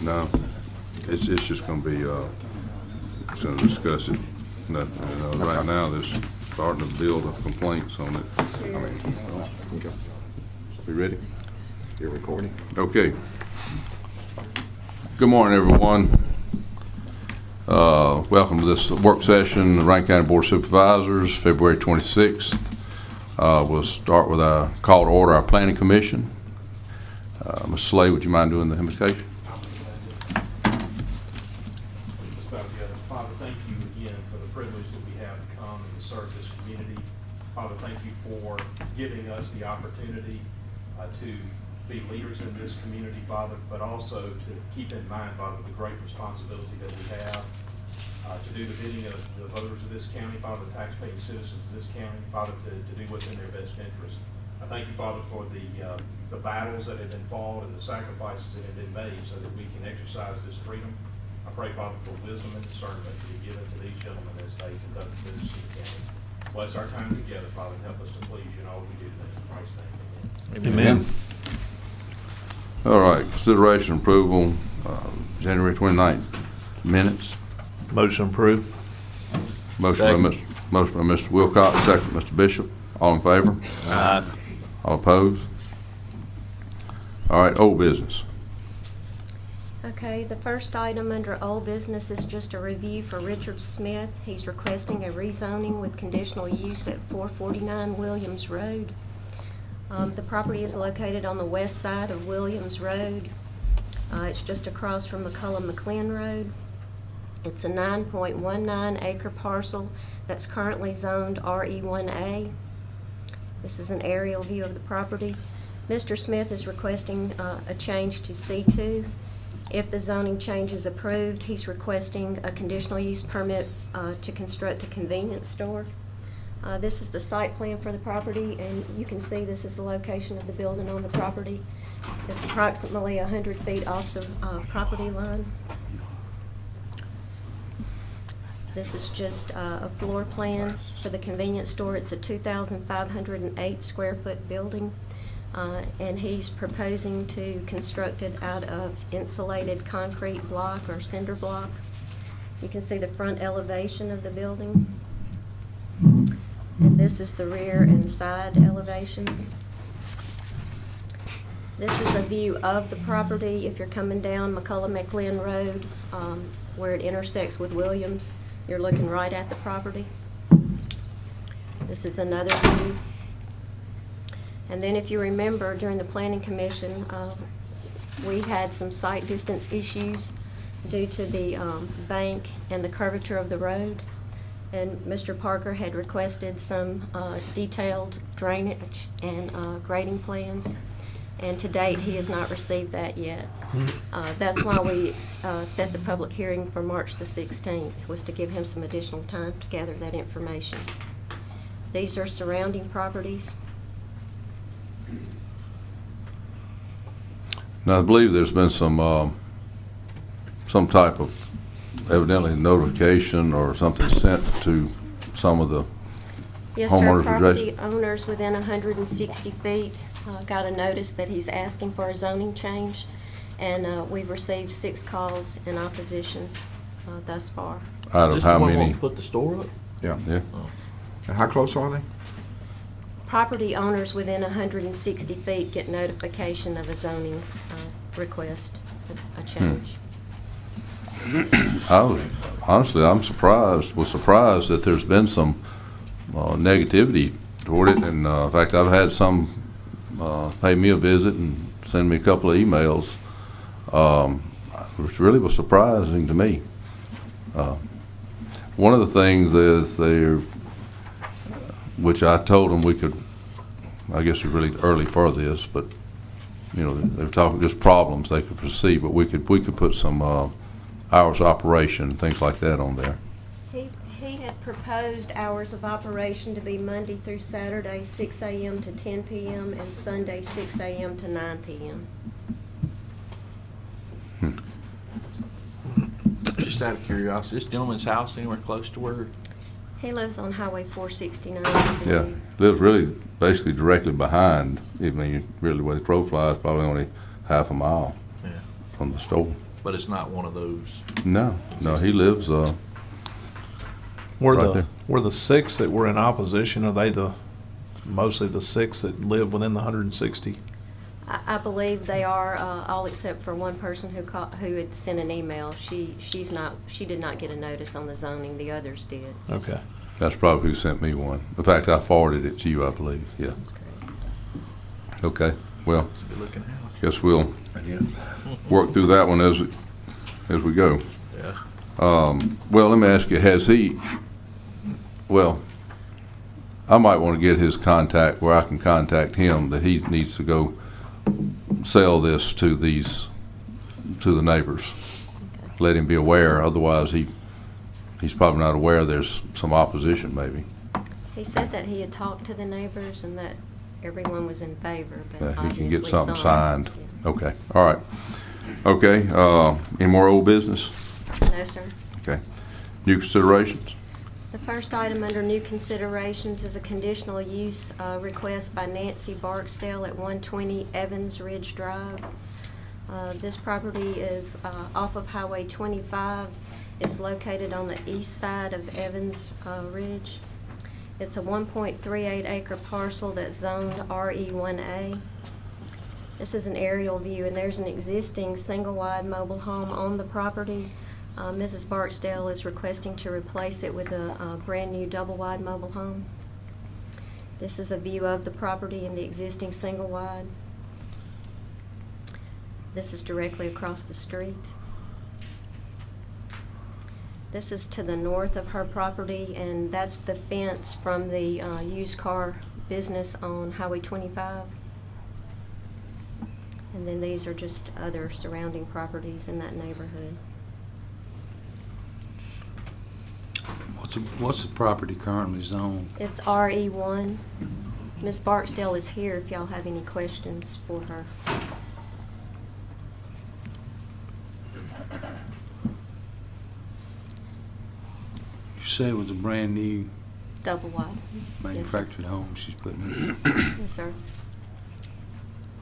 No, it's just going to be, it's going to discuss it. Right now, there's starting to build up complaints on it. Okay. You ready? You're recording. Okay. Good morning, everyone. Welcome to this work session, the Rankin County Board of Supervisors, February 26th. We'll start with our call to order our Planning Commission. Ms. Slay, would you mind doing the invocation? Father, thank you again for the privilege that we have to come and to serve this community. Father, thank you for giving us the opportunity to be leaders in this community, Father, but also to keep in mind, Father, the great responsibility that we have to do the bidding of the voters of this county, Father, the taxpaying citizens of this county, Father, to do what's in their best interest. I thank you, Father, for the battles that have been fought and the sacrifices that have been made so that we can exercise this freedom. I pray, Father, for wisdom and discernment to be given to these gentlemen as they conduct business in the county. Bless our time together, Father, and help us to please you in all we do. In Christ's name, amen. Amen. All right, consideration and approval, January 29th minutes. Motion approved. Motion by Mr. Wilcox, second Mr. Bishop. All in favor? Aye. All opposed? All right, old business. Okay, the first item under old business is just a review for Richard Smith. He's requesting a rezoning with conditional use at 449 Williams Road. The property is located on the west side of Williams Road. It's just across from McCullough-McLean Road. It's a 9.19 acre parcel that's currently zoned RE1A. This is an aerial view of the property. Mr. Smith is requesting a change to C2. If the zoning change is approved, he's requesting a conditional use permit to construct a convenience store. This is the site plan for the property, and you can see this is the location of the building on the property. It's approximately 100 feet off the property line. This is just a floor plan for the convenience store. It's a 2,508 square foot building, and he's proposing to construct it out of insulated concrete block or cinder block. You can see the front elevation of the building. And this is the rear and side elevations. This is a view of the property if you're coming down McCullough-McLean Road, where it intersects with Williams. You're looking right at the property. This is another view. And then if you remember, during the Planning Commission, we had some site distance issues due to the bank and the curvature of the road. And Mr. Parker had requested some detailed drainage and grading plans. And to date, he has not received that yet. That's why we set the public hearing for March the 16th, was to give him some additional time to gather that information. These are surrounding properties. Now, I believe there's been some type of evidently notification or something sent to some of the Yes, sir. homeowners Property adjacent. owners within 160 feet got a notice that he's asking for a zoning change, and we've received 6 calls in opposition thus far. Out of Just how the one many? wants to put the store up? Yeah. Yeah. And how close are they? Property owners within 160 feet get notification of a zoning request, a change. Honestly, was surprised that there's been some negativity toward it. And in fact, I've had some pay me a visit and send me a couple of emails, which really was surprising to me. One of the things is which I told them we could, I guess it's really early for this, but you know, they're talking just problems they could foresee, but we could put some hours of operation, things like that on there. He had proposed hours of operation to be Monday through Saturday, 6 a.m. to 10 p.m., and Sunday, 6 a.m. to 9 p.m. Just out of curiosity, this gentleman's house anywhere close to where? He lives on Highway 469, I Yeah, believe. lives really basically directly behind. I mean, really, where the crow flies, probably only half a mile Yeah. from the store. But it's not one of those. No, he lives, Were Right there. were the six that were in opposition, are they mostly the six that live within the 160? I believe they are, all except for one person who had sent an email. She did not get a notice on the zoning, the others did. Okay. that's probably who sent me one. In fact, I forwarded it to you, I believe, yeah. That's correct. Okay, well, It's a good looking house. guess we'll work through that one as we go. Yeah. Well, let me ask you, I might want to get his contact where I can contact him, that he needs to go sell this to the neighbors. Okay. Let him be aware, otherwise he's probably not aware there's some opposition maybe. He said that he had talked to the neighbors and that everyone was in favor, but That he obviously can get something some- signed. Yeah. Okay, all right. Okay, any more old business? No, sir. Okay. New considerations? The first item under new considerations is a conditional use request by Nancy Barksdale at 120 Evans Ridge Drive. This property is off of Highway 25. It's located on the east side of Evans Ridge. It's a 1.38 acre parcel that's zoned RE1A. This is an aerial view, and there's an existing single-wide mobile home on the property. Mrs. Barksdale is requesting to replace it with a brand-new double-wide mobile home. This is a view of the property and the existing single-wide. This is directly across the street. This is to the north of her property, and that's the fence from the used car business on Highway 25. And then these are just other surrounding properties in that neighborhood. What's the property currently zoned? It's RE1. Ms. Barksdale is here if y'all have any questions for her. You say it was a brand new Double wide. manufactured home she's putting in. Yes, sir.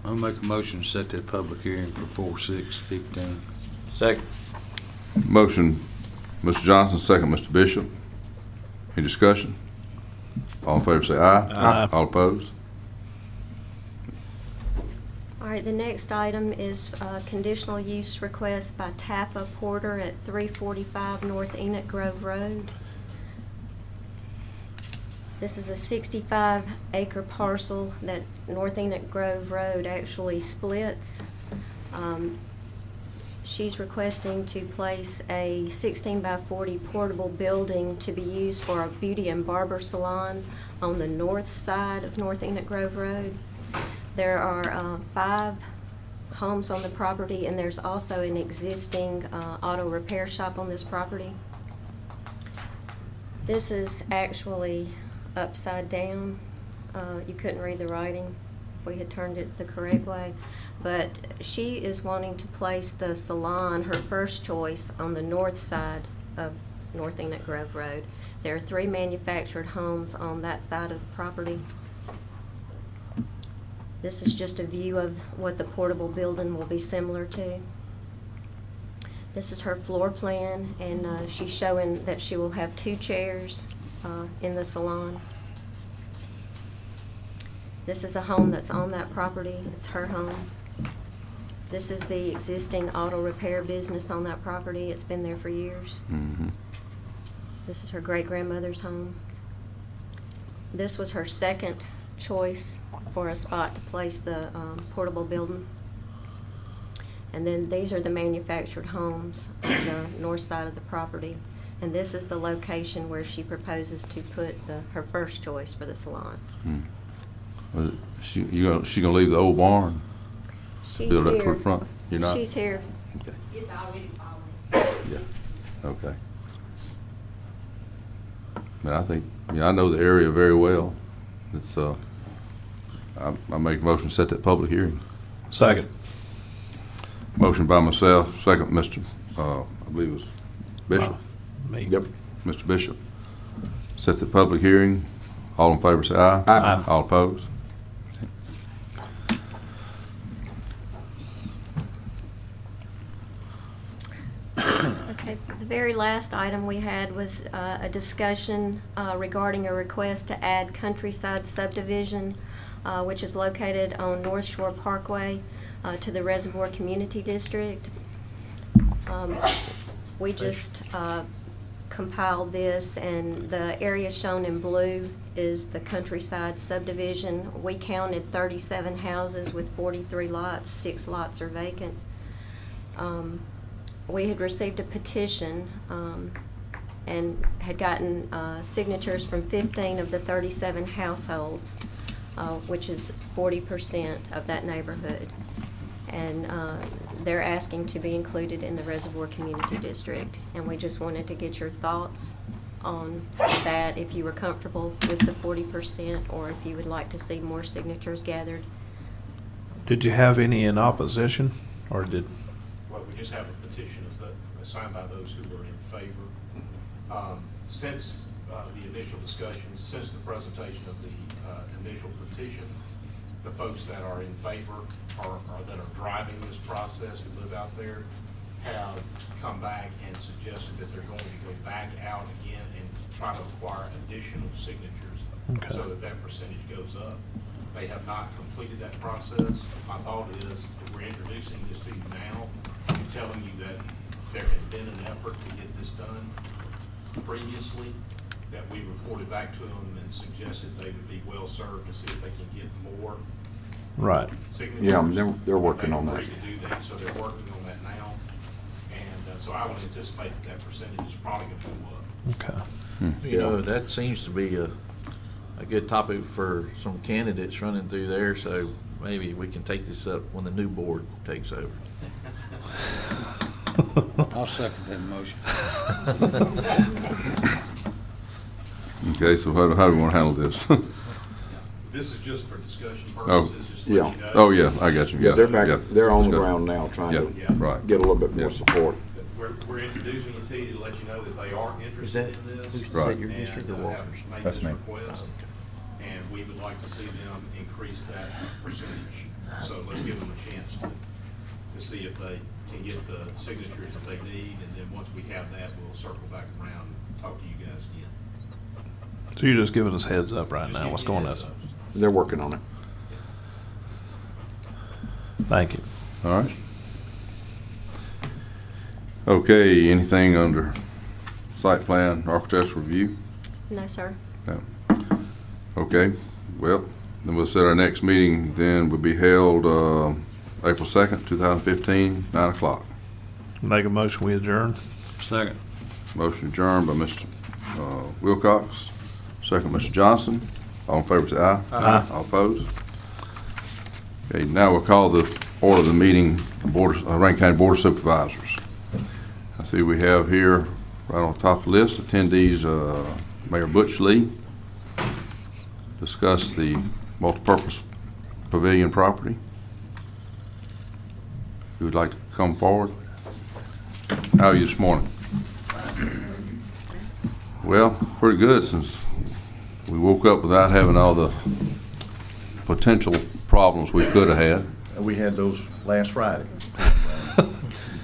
I'll make a motion to set that public hearing for 4/6/15. Second. Motion, Mr. Johnson, second, Mr. Bishop. Any discussion? All in favor say aye. Aye. All opposed? All right, the next item is a conditional use request by Taffa Porter at 345 North Enoch Grove Road. This is a 65-acre parcel that North Enoch Grove Road actually splits. She's requesting to place a 16-by-40 portable building to be used for a beauty and barber salon on the north side of North Enoch Grove Road. There are 5 homes on the property, and there's also an existing auto repair shop on this property. This is actually upside down. You couldn't read the writing if we had turned it the correct way. But she is wanting to place the salon, her first choice, on the north side of North Enoch Grove Road. There are 3 manufactured homes on that side of the property. This is just a view of what the portable building will be similar to. This is her floor plan, and she's showing that she will have 2 chairs in the salon. This is a home that's on that property. It's her home. This is the existing auto repair business on that property. It's been there for years. Mhm. This is her great-grandmother's home. This was her second choice for a spot to place the portable building. And then these are the manufactured homes on the north side of the property. And this is the location where she proposes to put her first choice for the salon. Was it- She gonna leave the old barn? She's Build up here. toward the front? You're not? She's here. Okay. It's already falling. Yeah, okay. I know the area very well. It's, I make a motion to set that public hearing. Second. Motion by myself, second, Mr., I believe it was Bishop. Me. Yep. Mr. Bishop. Set the public hearing. All in favor say aye. Aye. All opposed? Okay, the very last item we had was a discussion regarding a request to add Countryside subdivision, which is located on North Shore Parkway, to the Reservoir Community District. We just compiled this, and the area shown in blue is the Countryside subdivision. We counted 37 houses with 43 lots. 6 lots are vacant. We had received a petition and had gotten signatures from 15 of the 37 households, which is 40% of that neighborhood. And they're asking to be included in the Reservoir Community District. And we just wanted to get your thoughts on that, if you were comfortable with the 40%, or if you would like to see more signatures gathered. Did you have any in opposition, or did? Well, we just have a petition signed by those who were in favor. Since the initial discussions, since the presentation of the initial petition, the folks that are in favor or that are driving this process, who live out there, have come back and suggested that they're going to go back out again and try to acquire additional signatures, Okay. so that that percentage goes up. They have not completed that process. My thought is that we're introducing this to you now, and telling you that there has been an effort to get this done previously, that we reported back to them and suggested they would be well served to see if they can get more Right. signatures. Yeah, they're working on that. They've agreed to do that, so they're working on that now. And so I would anticipate that percentage is probably going to go up. Okay. You know, that seems to be a good topic for some candidates running through there, so maybe we can take this up when the new board takes over. I'll second that motion. Okay, so how do we want to handle this? This is just for discussion Oh. purposes, just to let you know. Oh, yeah, I got you. Yeah, they're back, yeah. they're on the Discuss- ground now trying Yeah, to right. get a little bit more Yeah. support. We're introducing it to you to let you know that they are Is interested that, in this. who's Right. that, your district or And Walker's? have made That's this me. request, and we would like to see them increase that percentage. So let's give them a chance to see if they can get the signatures that they need, and then once we have that, we'll circle back around and talk to you guys again. So you're just giving us heads up right Just now, give what's you going on? heads up. They're working on it. Thank you. All right. Okay, anything under site plan, architectural review? No, sir. No. Okay, well, then we'll set our next meeting, then will be held April 2nd, 2015, 9 o'clock. Make a motion, we adjourn. Second. Motion adjourned by Mr. Wilcox, second Mr. Johnson. All in favor, say aye. Aye. All opposed? Okay, now we'll call the order of the meeting, Rankin County Board of Supervisors. I see we have here, right on top of the list, attendees, Mayor Butch Lee, discuss the multipurpose pavilion property. Who would like to come forward? How are you this morning? Well, pretty good, since we woke up without having all the potential problems we could have had. We had those last Friday,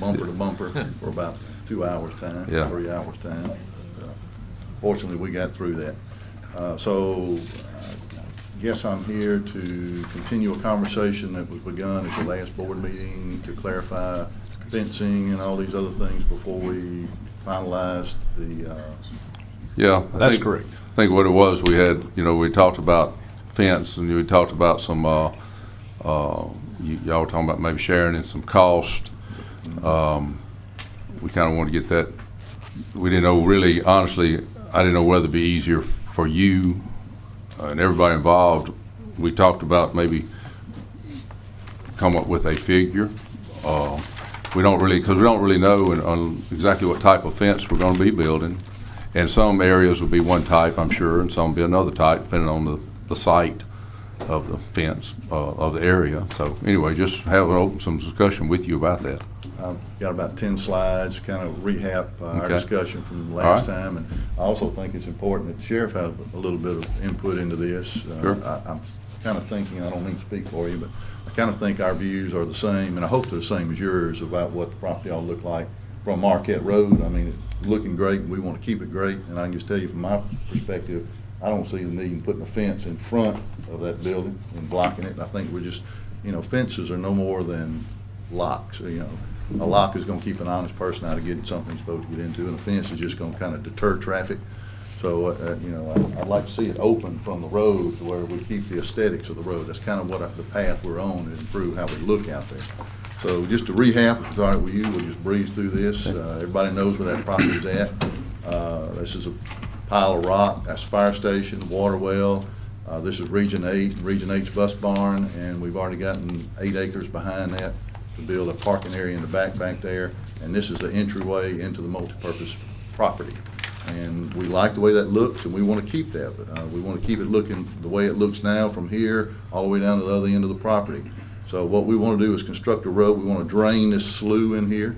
bumper to bumper for about 2 hours time, Yeah. 3 hours time. Fortunately, we got through that. So I guess I'm here to continue a conversation that was begun at the last board meeting to clarify fencing and all these other things before we finalized the, Yeah. I That's think- correct. I think what it was, we had, we talked about fence, and we talked about some, y'all were talking about maybe sharing in some cost. We kind of wanted to get that, we didn't know really, honestly, I didn't know whether it'd be easier for you and everybody involved. We talked about maybe come up with a figure. We don't really, because we don't really know exactly what type of fence we're going to be building. And some areas would be one type, I'm sure, and some would be another type, depending on the site of the fence, of the area. So anyway, just have some discussion with you about that. I've got about 10 slides, kind of recap our Okay. discussion from All last right. time. And I also think it's important that the sheriff have a little bit of input into this. Sure. I'm kind of thinking, I don't mean to speak for you, but I kind of think our views are the same, and I hope they're the same as yours about what the property ought to look like. from Marquette Road, I mean, it's looking great, and we want to keep it great, and I can just tell you from my perspective, I don't see the need in putting a fence in front of that building and blocking it. I think we're just, fences are no more than locks, a lock is gonna keep an honest person out of getting something he's supposed to get into, and a fence is just gonna kind of deter traffic. So, I'd like to see it open from the road to where we keep the aesthetics of the road. That's kind of the path we're on, to improve how we look out there. So just to recap, if it's all right with you, we'll just breeze through this. Everybody knows where that property is at. This is a pile of rock. That's fire station, water well. This is Region 8, Region 8's bus barn, and we've already gotten 8 acres behind that to build a parking area in the back there. And this is the entryway into the multipurpose property. And we like the way that looks, and we want to keep that. We want to keep it looking the way it looks now from here all the way down to the other end of the property. So what we want to do is construct a road. We want to drain this slough in here.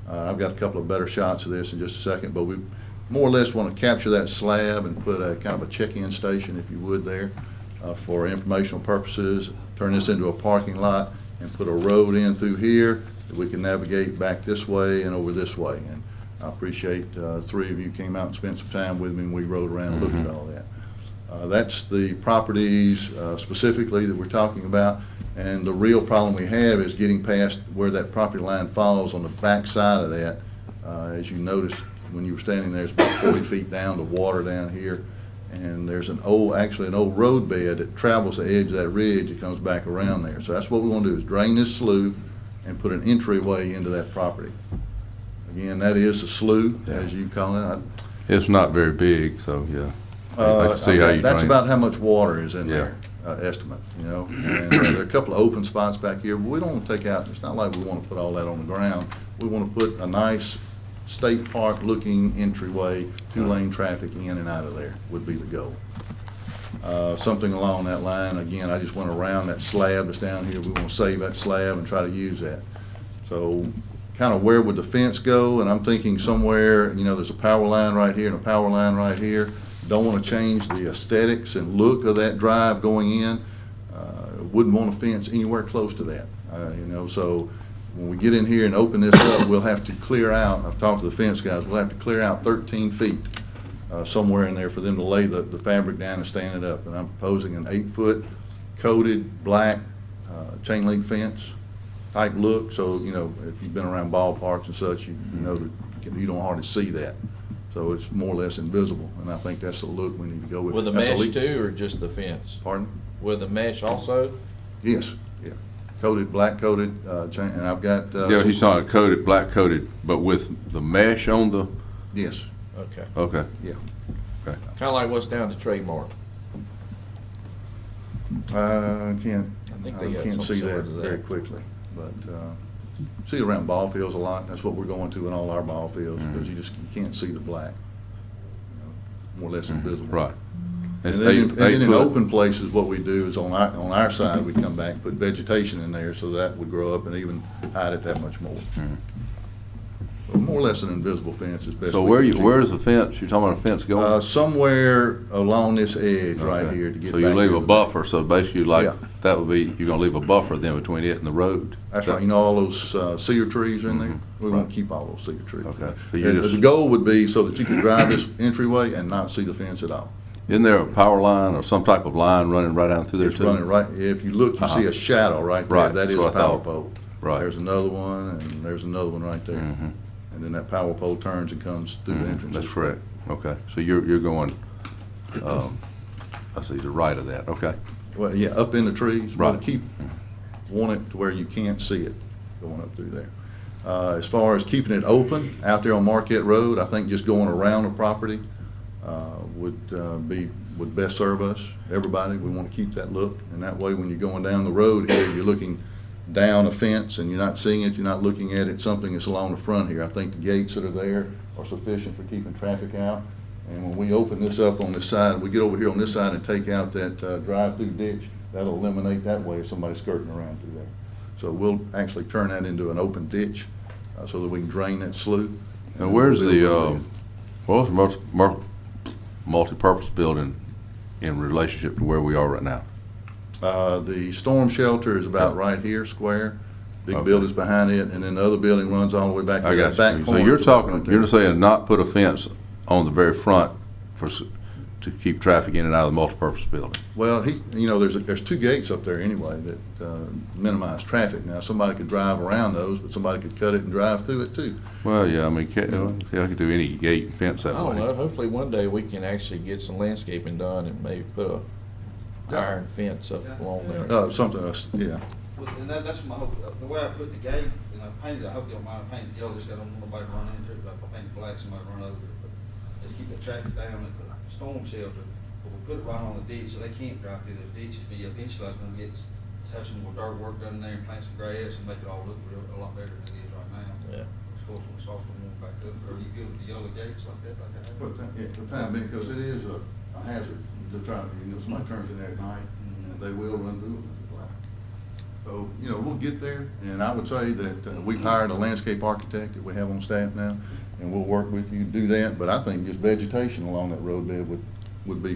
I've got a couple of better shots of this in just a second, but we more or less want to capture that slab and put a kind of a check-in station, if you would, there for informational purposes. Turn this into a parking lot and put a road in through here that we can navigate back this way and over this way. And I appreciate 3 of you came out and spent some time with me, and we rode around and looked at all that. That's the properties specifically that we're talking about, and the real problem we have is getting past where that property line falls on the back side of that. As you noticed when you were standing there, it's about 40 feet down to water down here, and there's actually an old road bed that travels the edge of that ridge. It comes back around there. So that's what we want to do, is drain this slough and put an entryway into that property. Again, that is a slough, as you call it. It's not very big, so, yeah. I can see how you That's drain it. about how much water is in Yeah. there, estimate, And there are a couple of open spots back here, but we don't want to take out, it's not like we want to put all that on the ground. We want to put a nice state park looking entryway, 2-lane traffic in and out of there would be the goal. Something along that line. Again, I just went around that slab that's down here. We want to save that slab and try to use that. So kind of where would the fence go? And I'm thinking somewhere, there's a power line right here and a power line right here. Don't want to change the aesthetics and look of that drive going in. Wouldn't want a fence anywhere close to that. So when we get in here and open this up, we'll have to clear out, I've talked to the fence guys, we'll have to clear out 13 feet somewhere in there for them to lay the fabric down and stand it up. And I'm proposing an 8-foot coated black chain link fence type look. So, if you've been around ballparks and such, you know that you don't hardly see that. So it's more or less invisible, and I think that's the look we need to go with. With the That's a mesh leak- too, or just the fence? Pardon? With the mesh also? Yes, yeah. Coated, black coated, chain, and I've got. Yeah, he's talking coated, black coated, but with the mesh on the, Yes, Okay. okay. yeah. Kinda like what's down to Trademark. I can't think they got something see similar that to that. very quickly, but, see it around ball fields a lot. That's what we're going to in all our ball fields, because you can't see the black. More or less invisible. Right. And It's then, eight and then in foot. open places, what we do is on our side, we come back and put vegetation in there, so that would grow up and even hide it that much more. So more or less an invisible fence is best. So we can achieve. where's the fence? You're talking about a fence going? Somewhere along this edge right Okay. here to get So you back leave here a to the- buffer, so basically Yeah. that would be, you're gonna leave a buffer then between it and the road. That's right, all those cedar trees are in there, we want to keep all those cedar trees. Okay. So you're And just- the goal would be so that you can drive this entryway and not see the fence at all. Isn't there a power line or some type of line running right down through there It's too? running right, if you look, you see a shadow right there, Right, that is that's a what I power thought. pole. Right. There's another one, and there's another one right there. Mhm. And then that power pole turns and comes through the entrance. That's correct. Okay. So you're going, I see the right of that. Okay. Well, yeah, up in the trees, Right. but want it to where you can't see it going up through there. As far as keeping it open out there on Marquette Road, I think just going around the property would best serve us, everybody. We want to keep that look, and that way when you're going down the road here, you're looking down a fence and you're not seeing it, you're not looking at it, something that's along the front here. I think the gates that are there are sufficient for keeping traffic out. And when we open this up on this side, we get over here on this side and take out that drive-through ditch, that'll eliminate that way if somebody's skirting around through there. So we'll actually turn that into an open ditch so that we can drain that slough. And where's the multi-purpose building in relationship to where we are right now? The storm shelter is about right here, square. big Okay. buildings behind it, and then the other building runs all the way back to I that got back you. So corner. you're right talking, there. you're saying not put a fence on the very front to keep traffic in and out of the multipurpose building? Well, there's two gates up there anyway that minimize traffic. Now, somebody could drive around those, but somebody could cut it and drive through it too. Well, yeah, I mean, I could do any gate and fence I that don't know, way. hopefully one day we can actually get some landscaping done and maybe put a iron fence up along there. Something else, yeah. Well, and that's my hope. The way I put the gate, and I painted, I hope you don't mind, I painted yellow, just I don't want nobody to run into it, but if I painted black, somebody run over it. But just keep the traffic down at the storm shelter, but we put it right on the ditch, so they can't drive through those ditches, but eventually I was gonna have some more dirt work done there and plant some grass and make it all look a lot better than it is right now. Yeah. Of course, when it starts to move back up, or you good with the yellow gates like that, like that? For the time being, because it is a hazard to drive, somebody turns in there at night, and they will run through them. So, we'll get there, and I would say that we've hired a landscape architect that we have on staff now, and we'll work with you to do that, but I think just vegetation along that road bed would be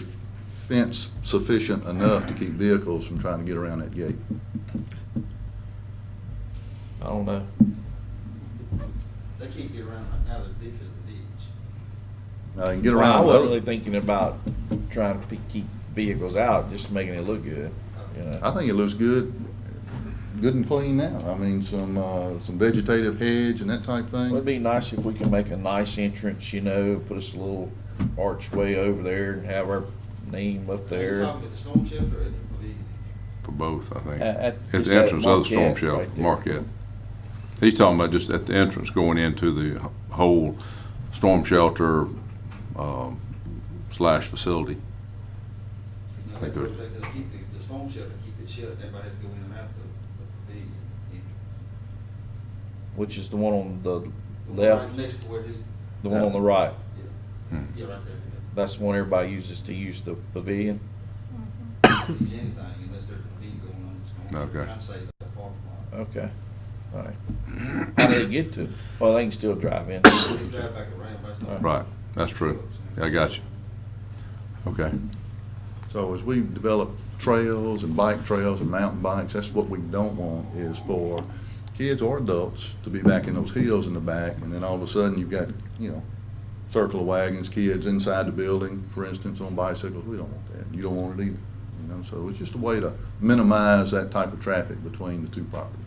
fence sufficient enough to keep vehicles from trying to get around that gate. I don't know. They can't get around right now, they're because of the ditch. Now, they can get Well, around I the wasn't other. really thinking about trying to keep vehicles out, just making it look good, I think it looks good and clean now. I mean, some vegetative hedge and that type thing. It'd be nice if we can make a nice entrance, put us a little archway over there and have our name up Are you there. talking about the storm shelter or the pavilion? For both, I think. At At just the entrance that of the storm Marquette shelter, right there. Marquette. He's talking about just at the entrance going into the whole storm shelter / facility. No, I think they there- keep the storm shelter, keep it shut, everybody has to go in and out the pavilion. Which is the one on the Right left, next to where his, the one on the right. yeah, Hmm. yeah, right there. That's the one everybody uses to use the pavilion. Yeah. Use anything unless there's a pavilion going on. It's gonna- Okay. Trying to save that parking lot. Okay, all right. How do they get to it? Well, they can still drive in. You drive back around, but it's not. Right, that's true. I got you. Okay. So as we develop trails and bike trails and mountain bikes, that's what we don't want is for kids or adults to be back in those hills in the back, and then all of a sudden you've got, circle of wagons, kids inside the building, for instance, on bicycles. We don't want that. You don't want it either. So it's just a way to minimize that type of traffic between the two properties.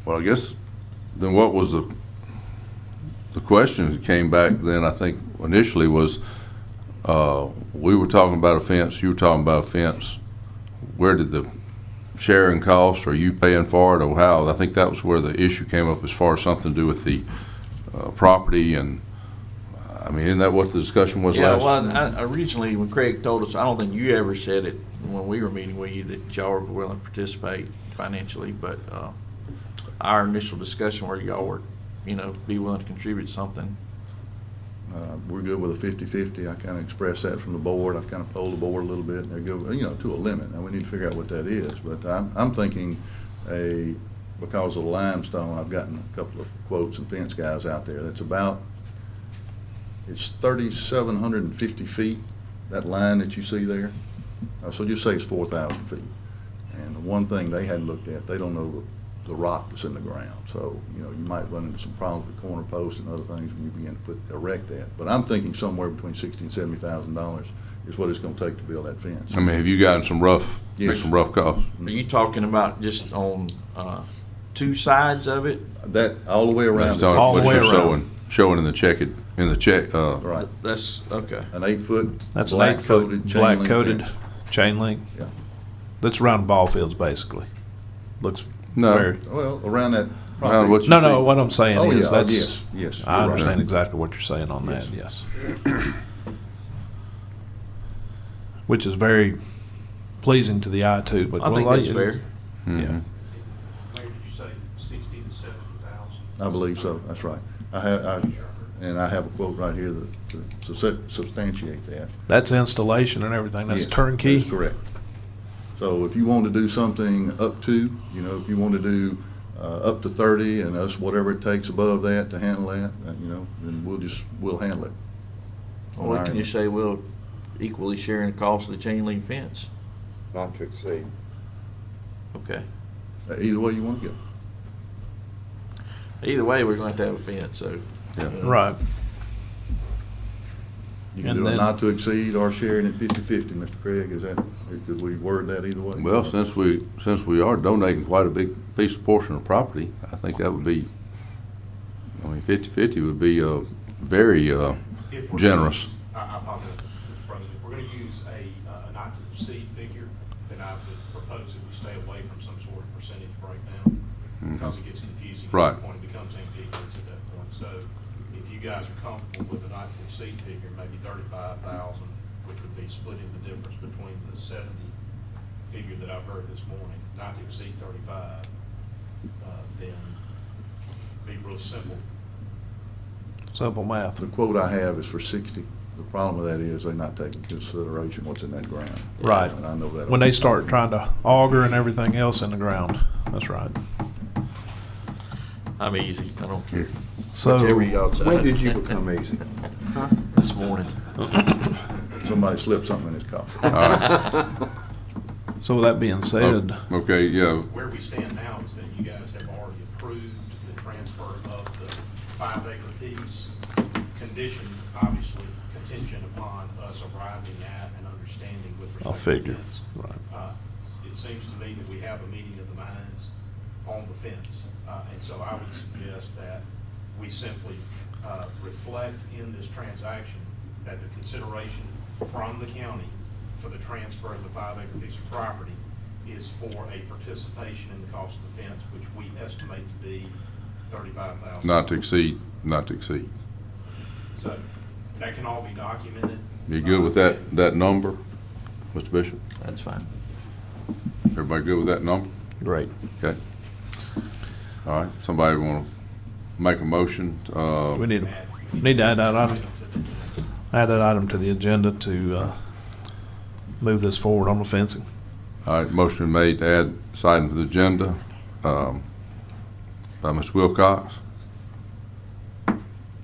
Well, I guess, then what was the question that came back then, I think initially was, we were talking about a fence, you were talking about a fence. Where did the sharing costs, are you paying for it, or how? I think that was where the issue came up as far as something to do with the property, and, I mean, isn't that what the discussion was Yeah, last? well, originally, when Craig told us, I don't think you ever said it when we were meeting with you, that y'all were willing to participate financially, but our initial discussion where y'all were, be willing to contribute something. We're good with a 50-50. I kind of expressed that from the board. I've kind of polled the board a little bit, and they go, to a limit. Now, we need to figure out what that is. But I'm thinking because of the limestone, I've gotten a couple of quotes and fence guys out there. It's 3,750 feet, that line that you see there. So just say it's 4,000 feet. And the one thing they hadn't looked at, they don't know the rock that's in the ground. So, you might run into some problems with corner posts and other things when you begin to erect that. But I'm thinking somewhere between $60,000 and $70,000 is what it's gonna take to build that fence. I mean, have you gotten some rough Yes. costs? Are you talking about just on two sides of it? That, all the way around. That's all- All the what way you're around. showing in the check, Right, That's, okay. an 8-foot. That's an black 8-foot coated chain black link coated fence. chain link. Yeah. That's around ball fields, basically. Looks No. very. Well, around that Around property. what you No, see. no, what I'm saying Oh, is yeah, that's. yes, I you're right. understand exactly what you're saying on that, Yes. yes. Which is very pleasing to the eye too, but. I think well, that's fair. Yeah. Mhm. Mayor, did you say 60 to 70,000? I believe so, that's right. I have a quote right here to substantiate that. That's installation and everything. That's Yes, turnkey. That's correct. So if you want to do something up to, if you want to do up to 30 and us whatever it takes above that to handle that, then we'll handle it. on Or our can you end. say we'll equally share in the cost of the chain link fence? Not to exceed. Okay. Either way you want to go. Either way, we're going to have a fence, so. Yeah. Right. You can And do a then- not to exceed or sharing it 50/50, Mr. Craig, is that, could we word that either way? Well, since we are donating quite a big piece of portion of property, I think that would be, 50/50 would be, very, If we're generous. gonna- I apologize, Mr. President. If we're going to use a not to exceed figure, then I would propose that we stay away from some sort of percentage breakdown because it gets confusing. Right. At that point, it becomes ambiguous at that point. So if you guys are comfortable with a not to exceed figure, maybe 35,000, which would be splitting the difference between the 70 figure that I've heard this morning, not to exceed 35, then be real simple. Simple math. The quote I have is for 60. The problem with that is they're not taking into consideration what's in that ground. Right. And I know that. When they start trying to auger and everything else in the ground. That's right. I'm easy, I don't care. So, Whichever y'all decide. When did you become easy? This morning. Somebody slipped something in his coffee. so with that being said, Okay, yeah, Where we stand now is that you guys have already approved the transfer of the 5-acre piece, conditioned, obviously, contingent upon us arriving at an understanding with I'll respect to the figure. fence. Right. It seems to me that we have a meeting of the minds on the fence. And so I would suggest that we simply reflect in this transaction that the consideration from the county for the transfer of the 5-acre piece of property is for a participation in the cost of the fence, which we estimate to be $35,000. not to exceed, not to exceed. So that can all be documented. You good with that number, Mr. Bishop? That's fine. Everybody good with that number? great. Okay. All right, somebody want to make a motion? We need to add that item to the agenda to move this forward on the fencing. All right, motion made to add this item to the agenda, by Mr. Wilcox,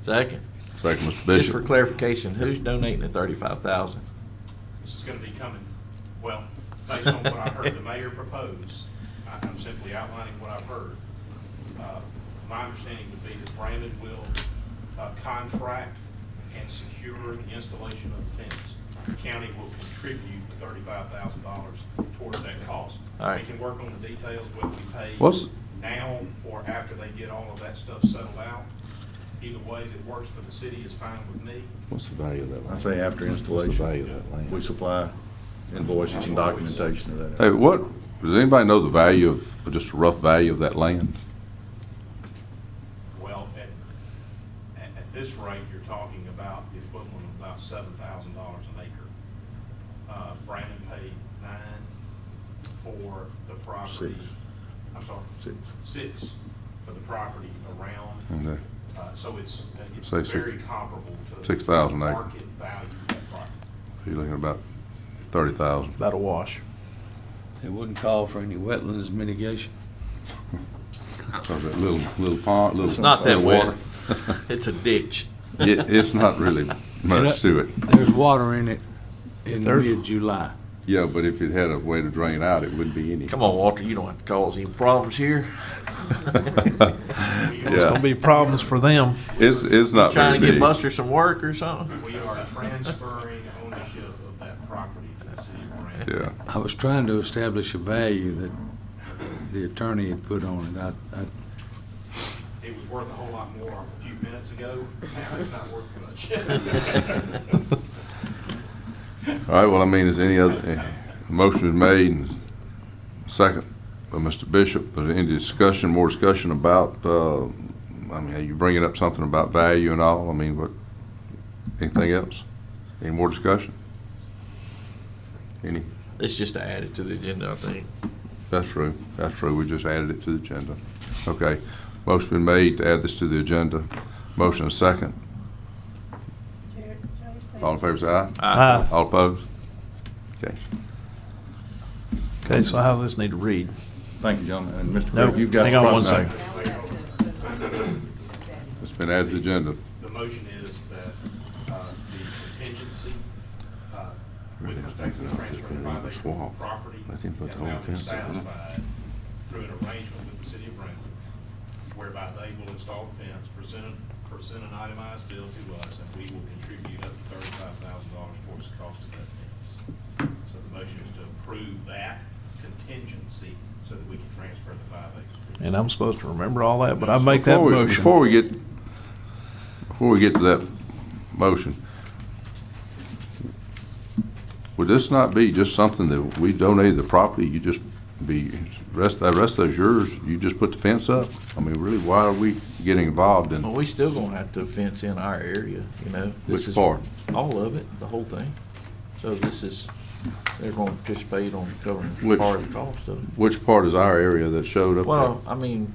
Second. second Mr. Just Bishop. for clarification, who's donating the 35,000? This is going to be coming, well, based on what I heard the mayor propose, I'm simply outlining what I've heard. My understanding would be that Brandon will contract and secure the installation of the fence. The county will contribute $35,000 towards that cost. All right. We can work on the details, whether we pay What's- now or after they get all of that stuff settled out. Either way, if it works for the city, is fine with me. What's the value of that I land? say after What's the value installation, of that land? we supply invoices and documentation of that. Hey, does anybody know the value of, just a rough value of that land? Well, at this rate, you're talking about the equivalent of about $7,000 an acre. Brandon paid $9 for the property. 6. I'm sorry? 6. 6 for the property around. Okay. So it's Say six- very comparable to 6,000 the acre. market value of that property. You're looking at about 30,000. About a wash. It wouldn't call for any wetlands mitigation. So that little pond, little. It's not that little wet. water. It's a ditch. It's not really much to it. There's water in it in There's- mid-July. Yeah, but if it had a way to drain out, it wouldn't be any. Come on, Walter, you don't have to cause any problems here. It's gonna Yeah, be problems for them. it's not very Trying to get big. Buster some work or something? We are transferring ownership of that property to the city of Brandon. Yeah, I was trying to establish a value that the attorney had put on it. It was worth a whole lot more a few minutes ago. Now it's not worth much. all right, well, I mean, is any other, motion is made and second by Mr. Bishop. Is there any discussion, more discussion about, I mean, are you bringing up something about value and all? I mean, what, anything else? Any more discussion? Any? It's just to add it to the agenda, I think. That's true. That's true. We just added it to the agenda. Okay. Motion been made to add this to the agenda. Motion is second. All in favor, say aye. Aye. All opposed? Okay. Okay, so how does this need to read? Thank you, gentlemen. And Mr. No, Craig, you've got. hang the on one proper- second. It's been added to the agenda. The motion is that the contingency with respect to the transfer of the 5-acre Swamp. property Let him put has the now whole been fence up, huh? satisfied arrangement with the city of Rankin, whereby they will install the fence, present an itemized bill to us, and we will contribute up to $35,000 towards the cost of that fence. So the motion is to approve that contingency so that we can transfer the 5 acres. And I'm supposed to remember all that, but I make that motion. Before we get to that motion, would this not be just something that we donated the property, you just the rest of those yours, you just put the fence up? I mean, really, why are we getting involved in? Well, we still gonna have to fence in our area, you know. This Which is part? All of it, the whole thing. So this is, they're gonna participate on covering Which- part of the cost of it. Which part is our area that showed up Well, I mean,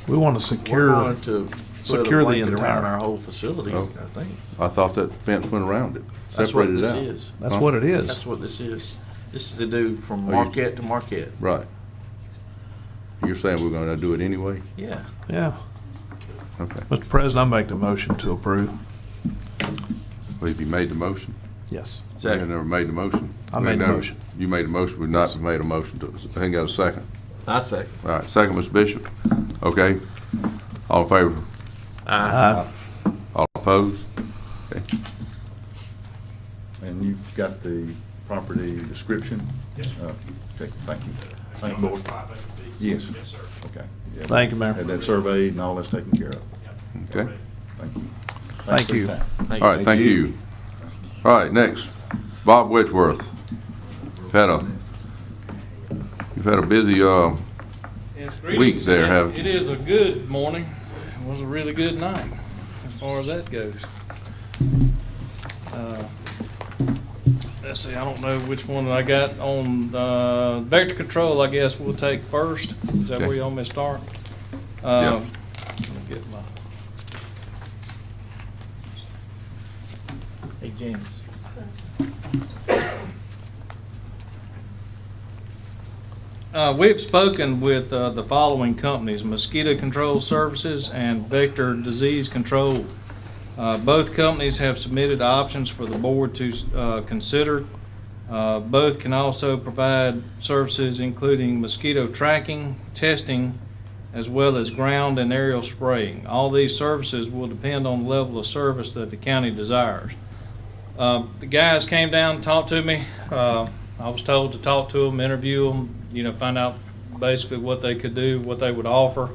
We want to we're secure, going to put a secure the blanket around entire, our whole facility, Oh. I think. there? I thought that fence went around it, That's what separated it this out. is. that's Huh? what it is. That's what this is. This is to do from Oh, you- Marquette to Marquette. Right. You're saying we're gonna do it anyway? Yeah. Yeah. Okay. Mr. President, I make the motion to approve. Well, have you made the motion? Yes. We ain't never made the motion. I We made ain't the never- motion. You made the motion, we've not made a motion to, I ain't got a second. I say. All right, second, Mr. Bishop. Okay. All in favor? Aye. All opposed? Okay. And you've got the property description? Yes, sir. Okay, thank you. Thank you, Board. 5 acre piece? Yes. Yes, sir. Okay. Yeah. Thank you, Mayor. Had that surveyed and all that's taken care of. Yep. Okay. Thank you. Thank Thanks for your you. time. All right, thank you. All right, next, Bob Wedgeworth. You've had a busy, Yes, week greetings. there, have- It is a good morning. It was a really good night, as far as that goes. Let's see, I don't know which one I got on, vector control, I guess we'll take first. Is that Okay. where you want me to start? Yeah. Let me get my, Hey, James. We've spoken with the following companies: Mosquito Control Services and Vector Disease Control. Both companies have submitted options for the board to consider. Both can also provide services including mosquito tracking, testing, as well as ground and aerial spraying. All these services will depend on the level of service that the county desires. The guys came down and talked to me. I was told to talk to them, interview them, find out basically what they could do, what they would offer.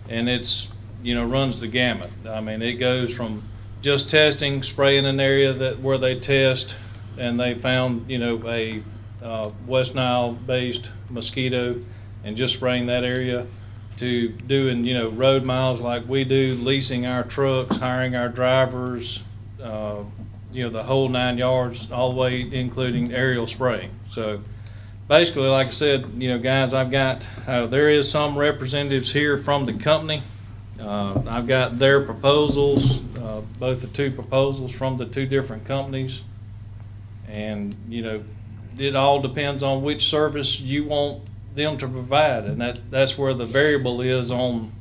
And it's, runs the gamut. I mean, it goes from just testing, spraying an area where they test, and they found, a West Nile-based mosquito, and just spraying that area, to doing, road miles like we do, leasing our trucks, hiring our drivers, the whole 9 yards, all the way including aerial spraying. So basically, like I said, guys, I've got, there is some representatives here from the company. I've got their proposals, both the two proposals from the two different companies. And, it all depends on which service you want them to provide. And that's where the variable is on,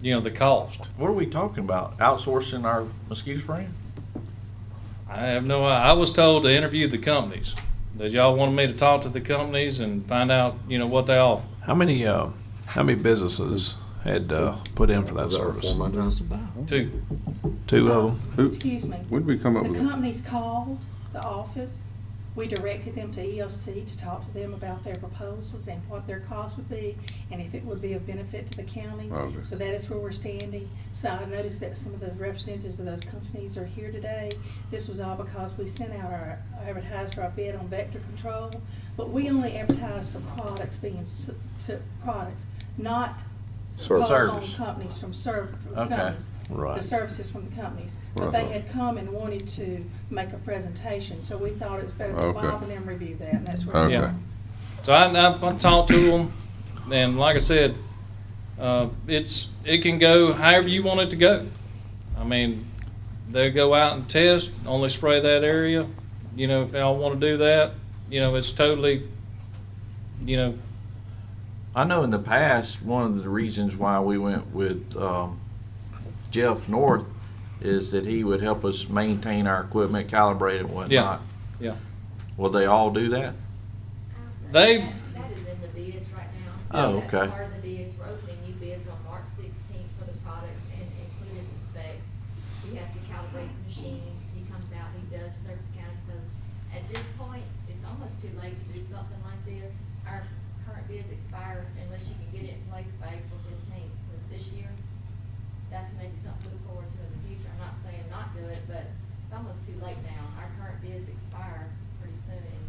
the cost. What are we talking about? Outsourcing our mosquito spraying? I have no, I was told to interview the companies. That y'all wanted me to talk to the companies and find out, what they offer. How many businesses had put in for that service? Two. Two of them? who, Excuse me. when did we come up The with it? companies called the office. We directed them to EOC to talk to them about their proposals and what their cost would be, and if it would be of benefit to the county. Okay. So that is where we're standing. So I noticed that some of the representatives of those companies are here today. This was all because we sent out our advertised for our bid on vector control, but we only advertised for products products, not Service. proposals on companies from Okay. companies. Right. The services from the companies. But Right. they had come and wanted to make a presentation, so we thought it was better for Okay. Bob and them review that, and that's where Okay. we Yeah. are. So I talked to them, and like I said, it can go however you want it to go. I mean, they go out and test, only spray that area. If y'all want to do that, it's totally, I know in the past, one of the reasons why we went with Jeff North is that he would help us maintain our equipment, calibrate it and whatnot. yeah. Will they all do that? They, That is in the bids right now. Oh, That's okay. part of the bids. We're opening new bids on March 16th for the products and included the specs. He has to calibrate the machines. He comes out, he does service accounting. So at this point, it's almost too late to do something like this. Our current bids expire unless you can get it in place by April 15th of this year. That's maybe something to look forward to in the future. I'm not saying not do it, but it's almost too late now. Our current bids expire pretty soon, and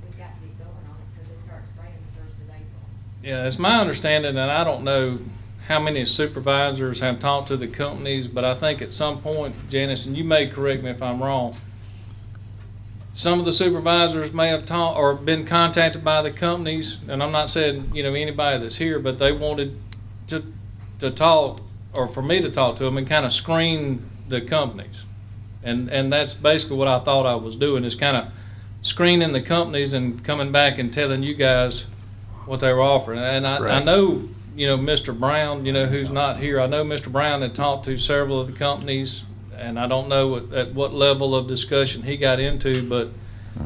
we've got to get going on it because they start spraying the 1st of April. Yeah, it's my understanding, and I don't know how many supervisors have talked to the companies, but I think at some point, Janice, and you may correct me if I'm wrong, some of the supervisors may have talked or been contacted by the companies, and I'm not saying, anybody that's here, but they wanted to talk, or for me to talk to them and kind of screen the companies. And that's basically what I thought I was doing, is kind of screening the companies and coming back and telling you guys what they were offering. And I Correct. know, Mr. Brown, who's not here, I know Mr. Brown had talked to several of the companies, and I don't know at what level of discussion he got into, but,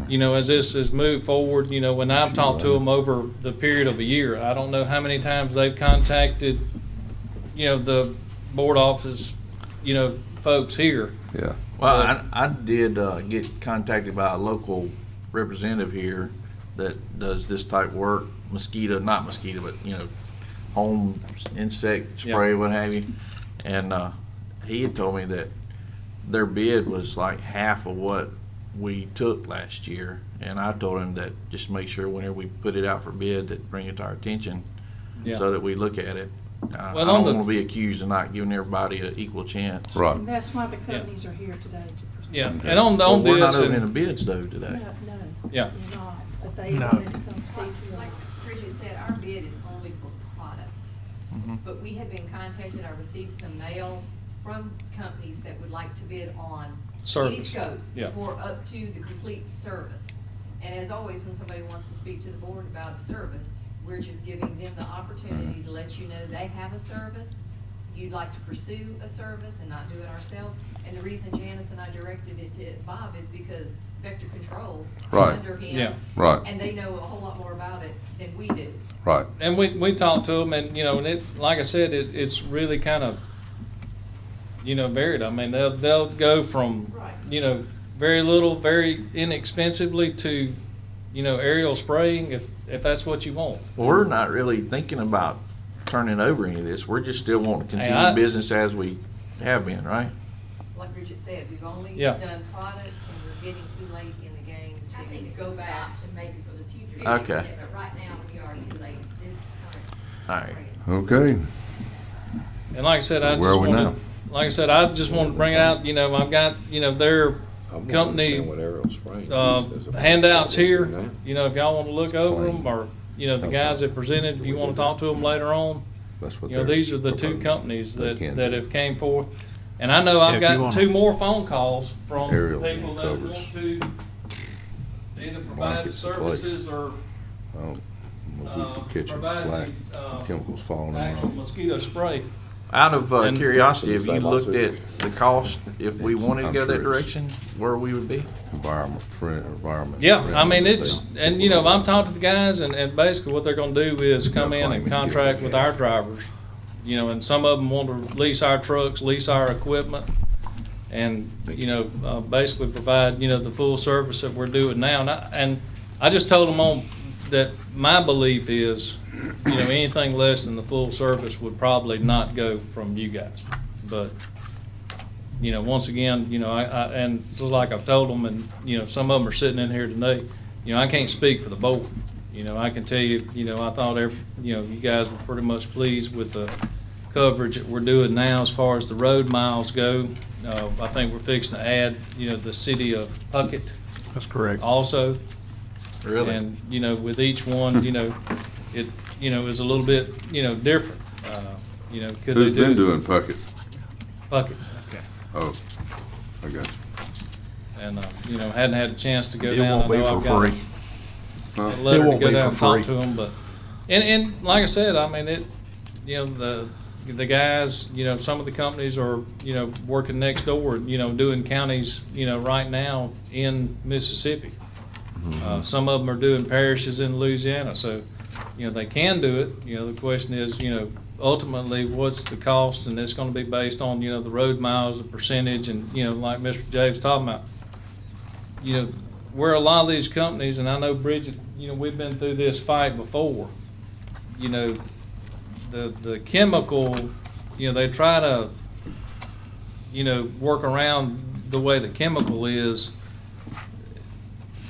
as this has moved forward, when I've talked to them over the period of a year, I don't know how many times they've contacted, the board office, folks here. Yeah. Well, I did get contacted by a local representative here that does this type of work, not mosquito, but, home insect spray, Yeah. what have you. And he had told me that their bid was like half of what we took last year. And I told him that just make sure whenever we put it out for bid, that bring it to our attention Yeah. so that we look at it. I Well, don't on the- want to be accused of not giving everybody an equal chance. Right. And that's why the companies are here today to present. Yeah, and on Well, we're not this, opening the and- bids though today. No, Yeah. you're not, but they No. wanted to come speak to Like them. Bridget said, our bid is only for products. Mhm. But we have been contacted, I received some mail from companies that would like to bid on any Service. scope Yeah. for up to the complete service. And as always, when somebody wants to speak to the board about a service, we're just giving them the opportunity to let you know they have a service. You'd like to pursue a service and not do it ourselves. And the reason Janice and I directed it to Bob is because Vector Control is Right. under him. Yeah. Right. And they know a whole lot more about it than we do. Right. And we talked to them, and, and it, like I said, it's really kind of, varied. I mean, they'll go from, Right. very little, very inexpensively to, aerial spraying, if that's what you want. Well, we're not really thinking about turning over any of this. We're just still wanting to Hey, continue business as we have been, right? Like Bridget said, we've only Yeah. done products, and we're getting too late in the game I think to it's go just an back. option maybe for the future. Okay. Yeah, but right now, we are too late, this All current. right. spring. Okay. And like I said, So I where just are we wanted, now? like I said, I just wanted to bring out, I've got, their company handouts here. If y'all want to look over them, or, the guys that presented, if you want to talk to them later on, That's what these are the two proposing. companies They that, can that do. have came forth. And I know Yeah, I've if you got wanna- 2 more phone calls from Aerial people that covers. want to either provide the Blankets in place. services or Oh, we'll be catching provide black the, chemicals falling actual around. mosquito spray. Out of And- curiosity, have you looked at the cost, if we wanted to go that direction, where we would be? Environment. Yeah, I mean, friendly. it's, and I've talked to the guys, and basically what they're gonna do is come in and contract with our drivers. And some of them want to lease our trucks, lease our equipment, and, basically provide, the full service that we're doing now. And I just told them that my belief is, anything less than the full service would probably not go from you guys. But, once again, and just like I've told them, and, some of them are sitting in here tonight, I can't speak for the board. I can tell you, I thought you guys were pretty much pleased with the coverage that we're doing now as far as the road miles go. I think we're fixing to add, the city of Puckett That's correct. also. Really? And, with each one, it, is a little bit, different. Could Who's they do been it? doing Puckett? Puckett. Oh, I got you. And, hadn't had a chance to go It down. won't be I know for I've got free. a It letter to won't go be down and for talk free. to them, but, and like I said, I mean, it, the guys, some of the companies are, working next door, doing counties, right now in Mississippi. Some of them are doing parishes in Louisiana, so they can do it. The question is, ultimately, what's the cost? And it's gonna be based on, the road miles, the percentage, and, like Mr. James talking about, where a lot of these companies, and I know Bridget, we've been through this fight before, the chemical, they try to, work around the way the chemical is.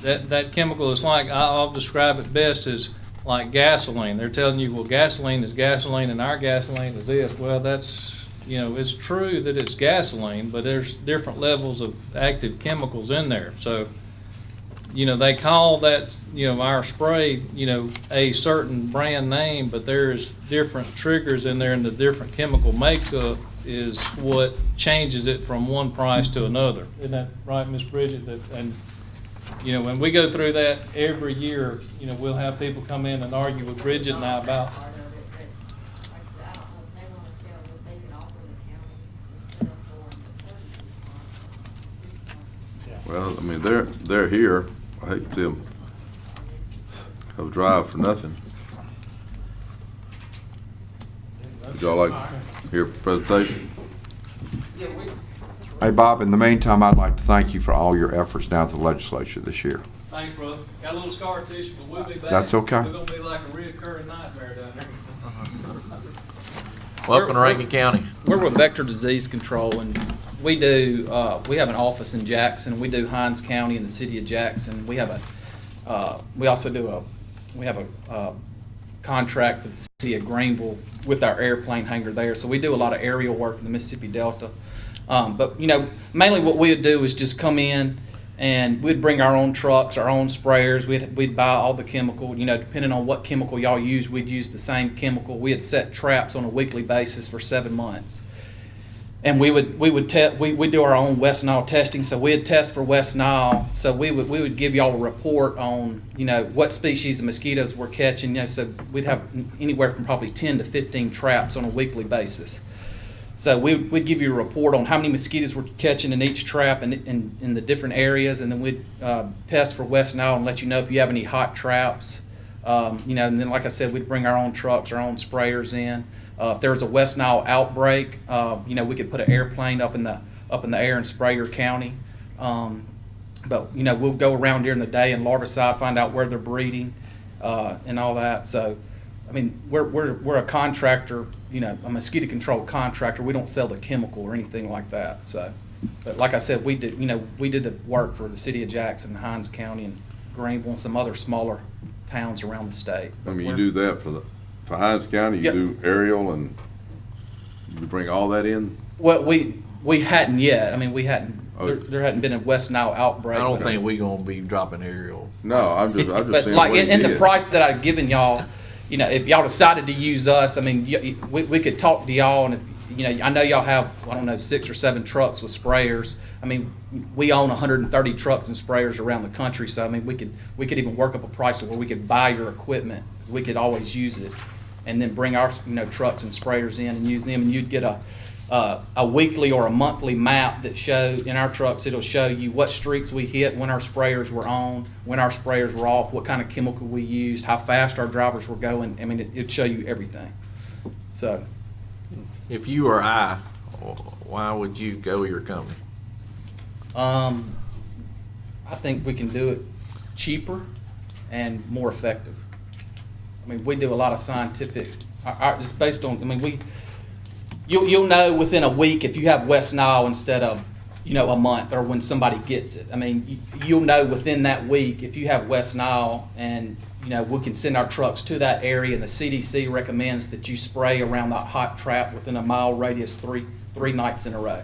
That chemical is like, I'll describe it best as like gasoline. They're telling you, well, gasoline is gasoline and our gasoline is this. Well, that's, it's true that it's gasoline, but there's different levels of active chemicals in there. So, they call that, our spray, a certain brand name, but there's different triggers in there, and the different chemical makeup is what changes it from one price to another. Isn't that right, Ms. Bridget? When we go through that every year, we'll have people come in and argue with Bridget and I about. Part of it, but like I said, I don't know if they wanna tell what they could offer the county instead of for Well, I mean, they're here. I hate to see them have a drive for nothing. Would y'all like to hear a presentation? Hey, Bob, in the meantime, I'd like to thank you for all your efforts down at the legislature this year. Thanks, brother. Got a little scar tissue, but we'll be back. That's okay. We're gonna be like a reoccurring nightmare down there. Welcome to Rankin County. We're with Vector Disease Control, and we do, we have an office in Jackson. We do Hines County and the city of Jackson. We have we also do we have a contract with the city of Greenville with our airplane hangar there. So we do a lot of aerial work in the Mississippi Delta. But, mainly what we'd do is just come in and we'd bring our own trucks, our own sprayers. We'd buy all the chemical, depending on what chemical y'all use, we'd use the same chemical. We had set traps on a weekly basis for 7 months. And we do our own West Nile testing. So we'd test for West Nile. So we would give y'all a report on, what species of mosquitoes we're catching. So we'd have anywhere from probably 10 to 15 traps on a weekly basis. So we'd give you a report on how many mosquitoes we're catching in each trap and in the different areas, and then we'd test for West Nile and let you know if you have any hot traps. And then, like I said, we'd bring our own trucks, our own sprayers in. If there was a West Nile outbreak, we could put an airplane up in the air and spray your county. But we'll go around during the day and larvicide, find out where they're breeding, and all that. So, I mean, we're a contractor. A mosquito control contractor. We don't sell the chemical or anything like that. So, but like I said, we did the work for the city of Jackson, Hines County, and Greenville, and some other smaller towns around the state. I mean, you do that for Hines County, you Yep. do aerial, and you bring all that in? Well, we hadn't yet. I mean, we hadn't. Oh. There hadn't been a West Nile outbreak. I don't think we're gonna be dropping aerial. No, I'm just But saying like what you in the did. price that I've given y'all, if y'all decided to use us, I mean, we could talk to y'all, and I know y'all have, 6 or 7 trucks with sprayers. I mean, we own 130 trucks and sprayers around the country, so I mean, we could even work up a price to where we could buy your equipment, 'cause we could always use it, and then bring our trucks and sprayers in and use them, and you'd get a weekly or a monthly map that shows, in our trucks, it'll show you what streets we hit, when our sprayers were on, when our sprayers were off, what kind of chemical we used, how fast our drivers were going. I mean, it'd show you everything. So, If you or I, why would you go with your company? I think we can do it cheaper and more effective. I mean, we do a lot of scientific, just based on, I mean, you'll know within a week if you have West Nile instead of, a month, or when somebody gets it. I mean, you'll know within that week if you have West Nile, and, we can send our trucks to that area, and the CDC recommends that you spray around that hot trap within a mile radius three nights in a row.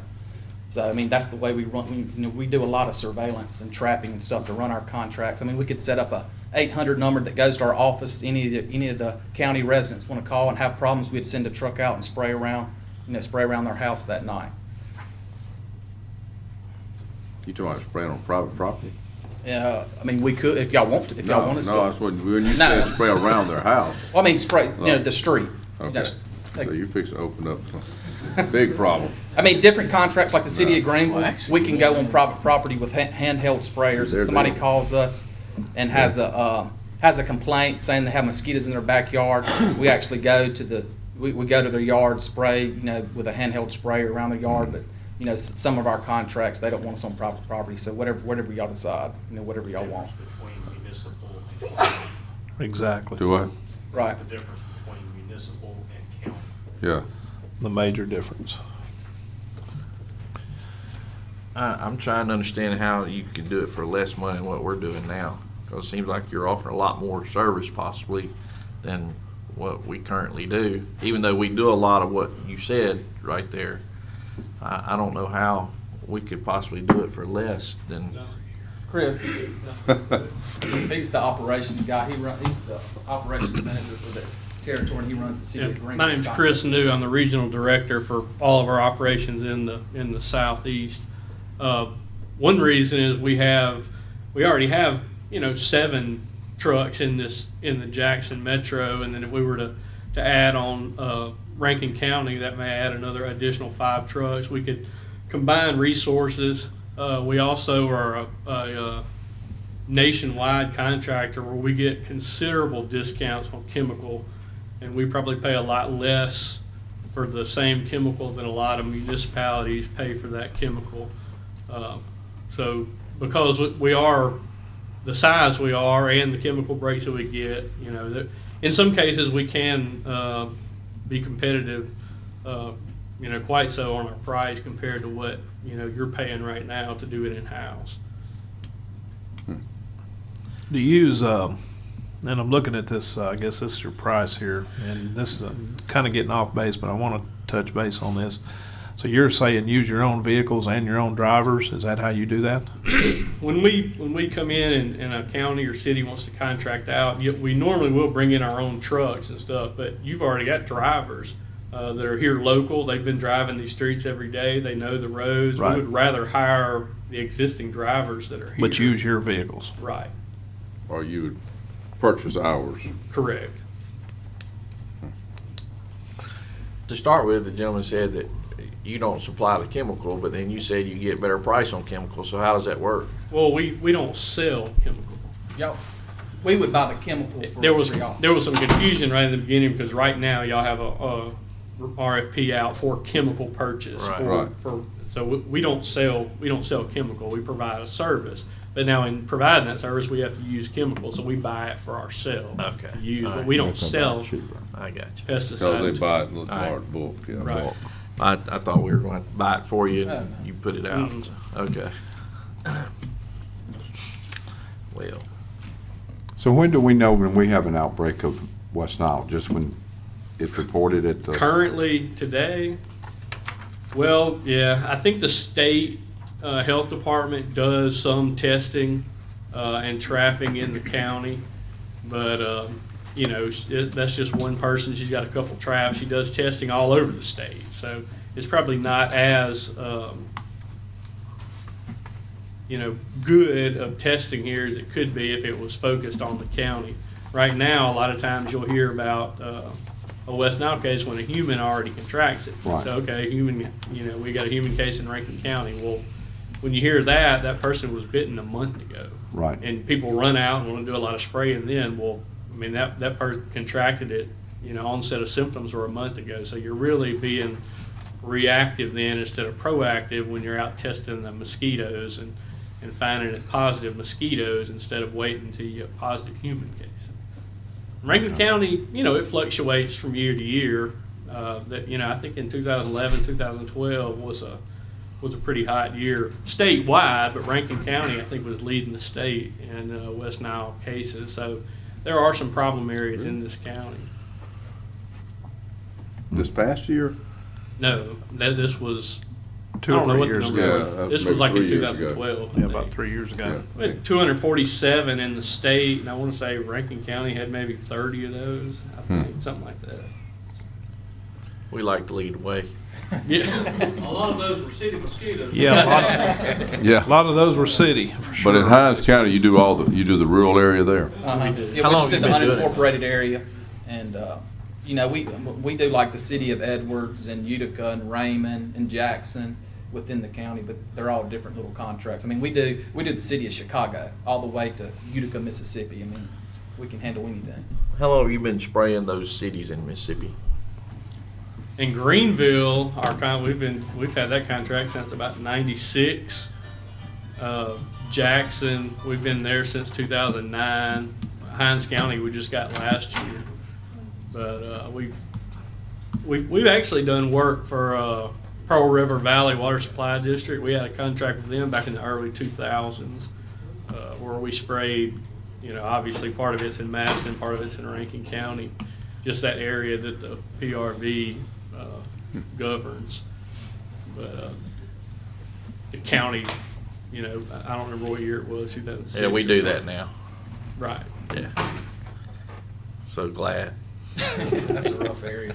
So, I mean, that's the way we run. We do a lot of surveillance and trapping and stuff to run our contracts. I mean, we could set up a 800 number that goes to our office. Any of the county residents want to call and have problems, we'd send a truck out and spray around their house that night. You talking about spraying on private property? I mean, we could, if y'all want to, if y'all want us to. No, that's when you No. said spray around their house. Well, I mean, spray, No. the street. Okay, so you're fixing to open up some big problem. I mean, different contracts, like the city of Greenville, Well, actually, we can go on private property with handheld sprayers. They're If somebody doing- calls us and has has a complaint saying they have mosquitoes in their backyard, we actually go to we go to their yard, spray, with a handheld sprayer around the yard, but, some of our contracts, they don't want us on private property, so whatever y'all decide, whatever y'all want. Between municipal and county. Exactly. Do I? Right. What's the difference between municipal and county? Yeah. The major difference. I'm trying to understand how you can do it for less money than what we're doing now. Because it seems like you're offering a lot more service possibly than what we currently do. Even though we do a lot of what you said right there, I don't know how we could possibly do it for less than. Chris, he's the operations guy. He's the operations manager for the territory, and he runs the city of Rankin. My name's Chris New. I'm the regional director for all of our operations in the southeast. One reason is we already have 7 trucks in the Jackson metro, and then if we were to add on Rankin County, that may add another additional 5 trucks. We could combine resources. We also are a nationwide contractor where we get considerable discounts on chemical, and we probably pay a lot less for the same chemical than a lot of municipalities pay for that chemical. So because we are the size we are and the chemical breaks that we get, in some cases we can be competitive, quite so on our price compared to what you're paying right now to do it in-house. Do you use, and I'm looking at this, I guess this is your price here, and this is kind of getting off base, but I want to touch base on this. So you're saying use your own vehicles and your own drivers? Is that how you do that? When we come in and a county or city wants to contract out, we normally will bring in our own trucks and stuff, but you've already got drivers that are here local. They've been driving these streets every day. They know the roads. Right. We would rather hire the existing drivers that are here. But use your vehicles? Right. Or you would purchase ours? Correct. To start with, the gentleman said that you don't supply the chemical, but then you said you get better price on chemical, so how does that work? Well, we don't sell chemical. Y'all, we would buy the chemical for There was y'all. some confusion right in the beginning because right now y'all have a RFP out for chemical purchase. Right. So we don't sell chemical. We provide a service. But now in providing that service, we have to use chemicals, so we buy it for ourselves. Okay. To use, All but right. we don't sell I got you. Because pesticides. they buy it in a All right. large bulk, yeah. Right. bulk. I thought we were going to buy it for you No, and no. you put it out. Mhm. Okay. Well, So when do we know when we have an outbreak of West Nile? Just when it's reported at the? Currently, today, well, yeah, I think the state health department does some testing and trapping in the county, but that's just one person. She's got a couple traps. She does testing all over the state, so it's probably not as good of testing here as it could be if it was focused on the county. Right now, a lot of times you'll hear about a West Nile case when a human already contracts it. Right. So, okay, we got a human case in Rankin County. Well, when you hear that person was bitten a month ago. Right. And people run out and want to do a lot of spraying then, well, I mean, that person contracted it, onset of symptoms were a month ago. So you're really being reactive then instead of proactive when you're out testing the mosquitoes and finding it positive mosquitoes instead of waiting until you have a positive human case. Rankin County, it fluctuates from year to year. I think in 2011, 2012 was a pretty hot year statewide, but Rankin County, I think, was leading the state in West Nile cases. So there are some problem areas in this county. This past year? No, this was 2 I or don't know 3 what the years number ago. is. Yeah, This maybe was like in 3 years ago. 2012. I Yeah, think. about 3 years ago. We had 247 in the state, and I want to say Rankin County had maybe 30 of those. I think something like that. we like to lead the way. Yeah. A lot of those were city mosquitoes. Yeah, Yeah. a lot of those were city, for sure. But in Hines County, you do the rural area there? Uh-huh. did. Yeah, How we long just have did you the been doing it? unincorporated area, and we do like the city of Edwards and Utica and Raymond and Jackson within the county, but they're all different little contracts. I mean, we do the city of Chicago all the way to Utica, Mississippi. I mean, we can handle anything. How long have you been spraying those cities in Mississippi? In Greenville, we've had that contract since about '96. Jackson, we've been there since 2009. Hinds County, we just got last year. But we've actually done work for Pearl River Valley Water Supply District. We had a contract with them back in the early 2000s, where we sprayed, obviously part of it's in Madison, part of it's in Rankin County, just that area that the PRV governs. But the county, I don't remember what year it was, 2006. Yeah, we or do something. that now. Right. Yeah. So glad. That's a rough area.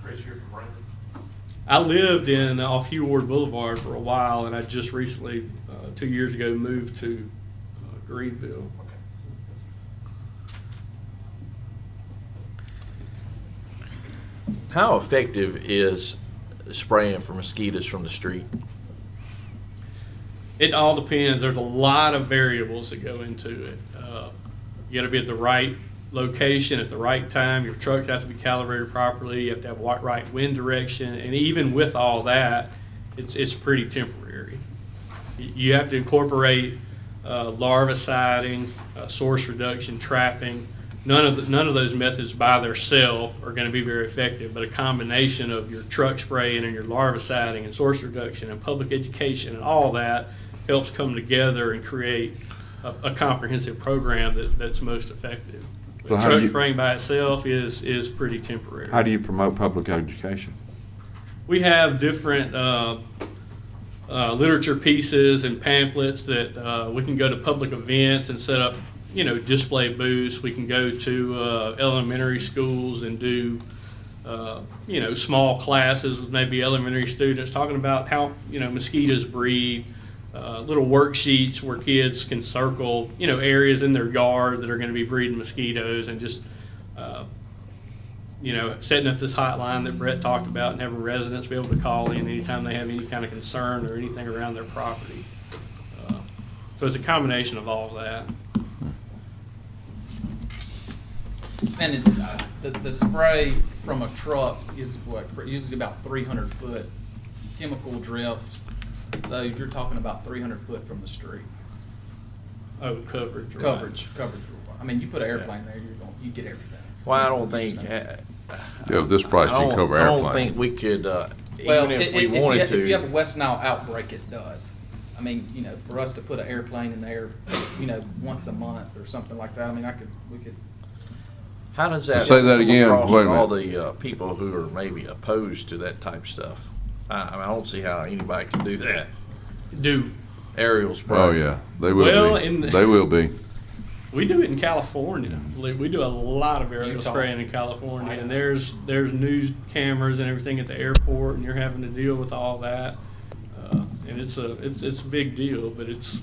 Chris, you're from Rankin? I lived in off Hugh Ward Boulevard for a while, and I just recently, 2 years ago, moved to Greenville. How effective is spraying for mosquitoes from the street? It all depends. There's a lot of variables that go into it. You got to be at the right location at the right time. Your trucks have to be calibrated properly. You have to have right wind direction. And even with all that, it's pretty temporary. You have to incorporate larviciding, source reduction, trapping. None of those methods by themselves are going to be very effective, but a combination of your truck spraying and your larviciding and source reduction and public education and all that helps come together and create a comprehensive program that's most effective. So But how do truck you- spraying by itself is pretty temporary. How do you promote public education? We have different literature pieces and pamphlets that we can go to public events and set up, display booths. We can go to elementary schools and do, small classes with maybe elementary students talking about how, mosquitoes breed. Little worksheets where kids can circle, areas in their yard that are going to be breeding mosquitoes, and just, setting up this hotline that Brett talked about and having residents be able to call in anytime they have any kind of concern or anything around their property. So it's a combination of all of that. And the spray from a truck is usually about 300 foot chemical drift. So you're talking about 300 foot from the street. Oh, coverage. right. Coverage. I mean, you put an airplane there, you get everything. Well, I don't think. Yeah, with this price, you can cover I don't airplane. think we could, Well, even if we wanted if you have a to. West Nile outbreak, it does. I mean, for us to put an airplane in there, once a month or something like that, I mean, we could. How does that? Say that come again. across Wait a to all minute. the people who are maybe opposed to that type of stuff? I don't see how anybody can do that. Do. Aerial spray. Oh, yeah, they will Well, be. in the- They will be. We do it in California. We do a lot of aerial Utah. spraying in California, and there's news cameras and everything at the airport, and you're having to deal with all that. And it's a big deal, but it's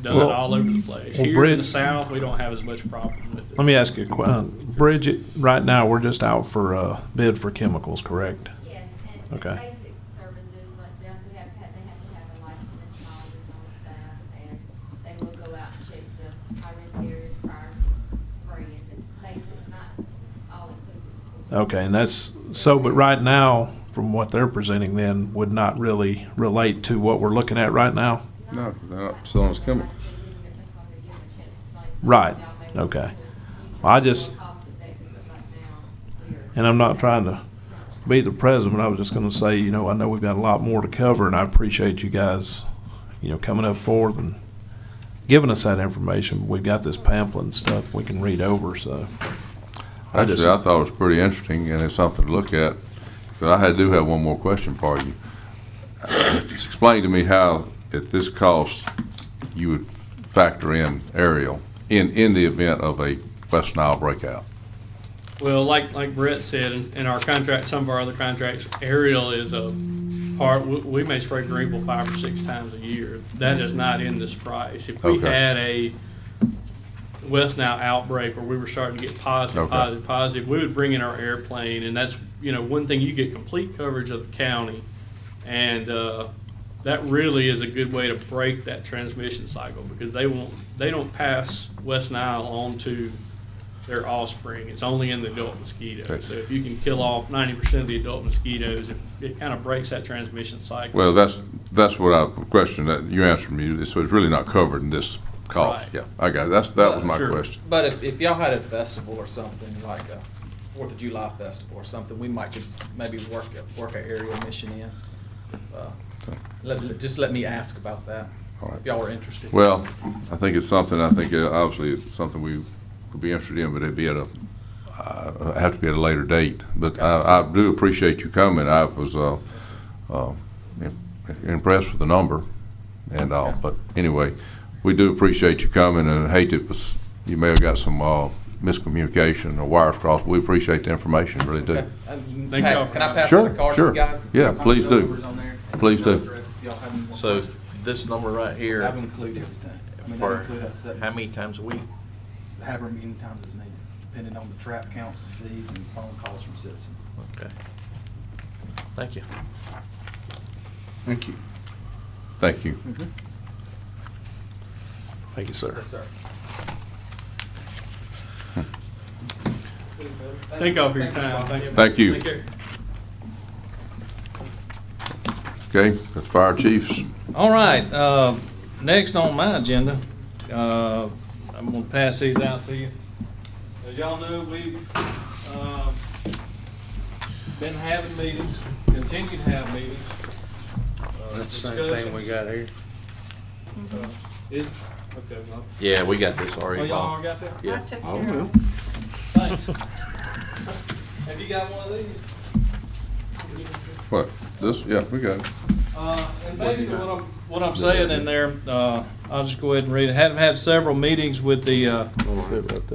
done Well- all over the place. well, Here in Brid- the South, we don't have as much problem with it. Let me ask you a question. Bridget, right now, we're just out for a bid for chemicals, correct? Yes, and Okay. basic services, like they have to have a licensed entomologist on staff, and they will go out and check the high-risk areas prior to spraying, just basic, not all-inclusive. Okay, and that's, so, but right now, from what they're presenting then, would not really relate to what we're looking at right now? No, they're not selling us chemicals. Right, okay. Well, I just, and I'm not trying to be the president, I was just gonna say, I know we've got a lot more to cover, and I appreciate you guys, coming up forth and giving us that information. We've got this pamphlet and stuff we can read over, so. Actually, I thought it was pretty interesting, and it's something to look at. But I do have one more question for you. Just explain to me how, at this cost, you would factor in aerial in the event of a West Nile breakout. Well, like Brett said, in our contract, some of our other contracts, aerial is a part, we may spray Greenville 5 or 6 times a year. That is not in this price. If we Okay. had a West Nile outbreak where we were starting to get positive, Okay. we would bring in our airplane, and that's, one thing, you get complete coverage of the county, and that really is a good way to break that transmission cycle, because they don't pass West Nile on to their offspring. It's only in the adult mosquitoes. Okay. So if you can kill off 90% of the adult mosquitoes, it kind of breaks that transmission cycle. Well, that's what I questioned, that you answered me, so it's really not covered in this cost. Right. Yeah, I got it, that was my Sure. question. But if y'all had a festival or something, like a 4th of July festival or something, we might could maybe work an aerial mission in. Just let me ask about that, All right. if y'all are interested. Well, I think it's something, obviously, it's something we would be interested in, but it'd be have to be at a later date. But I do appreciate you coming. I was impressed with the number and all. But anyway, we do appreciate you coming, and I hate you may have got some miscommunication or wires crossed. We appreciate the information, really do. Okay. Thank y'all. Can I pass Sure, the card to sure. you guys? Yeah, Contact please do. numbers on there, and Please email do. address if y'all have any more So questions. this number right here, Have them include everything. I mean, they for include us setting- how many times a week? However many times as needed, depending on the trap counts, disease, and phone calls from citizens. Okay. Thank you. Thank you. Thank you. Thank you, sir. Yes, sir. Thank y'all for your time. Thank you. Thank you. Take care. Okay, that's fire chiefs. All right, next on my agenda, I'm gonna pass these out to you. As y'all know, we've, been having meetings, continue to have meetings. That's the same thing we got here. Okay, well, Yeah, we got this oh, already. y'all Bob. all got that? Yeah. Oh, well. Thanks. Have you got one of these? What, this? Yeah, we got it. And basically what I'm saying in there, I'll just go ahead and read it. Have had several meetings with the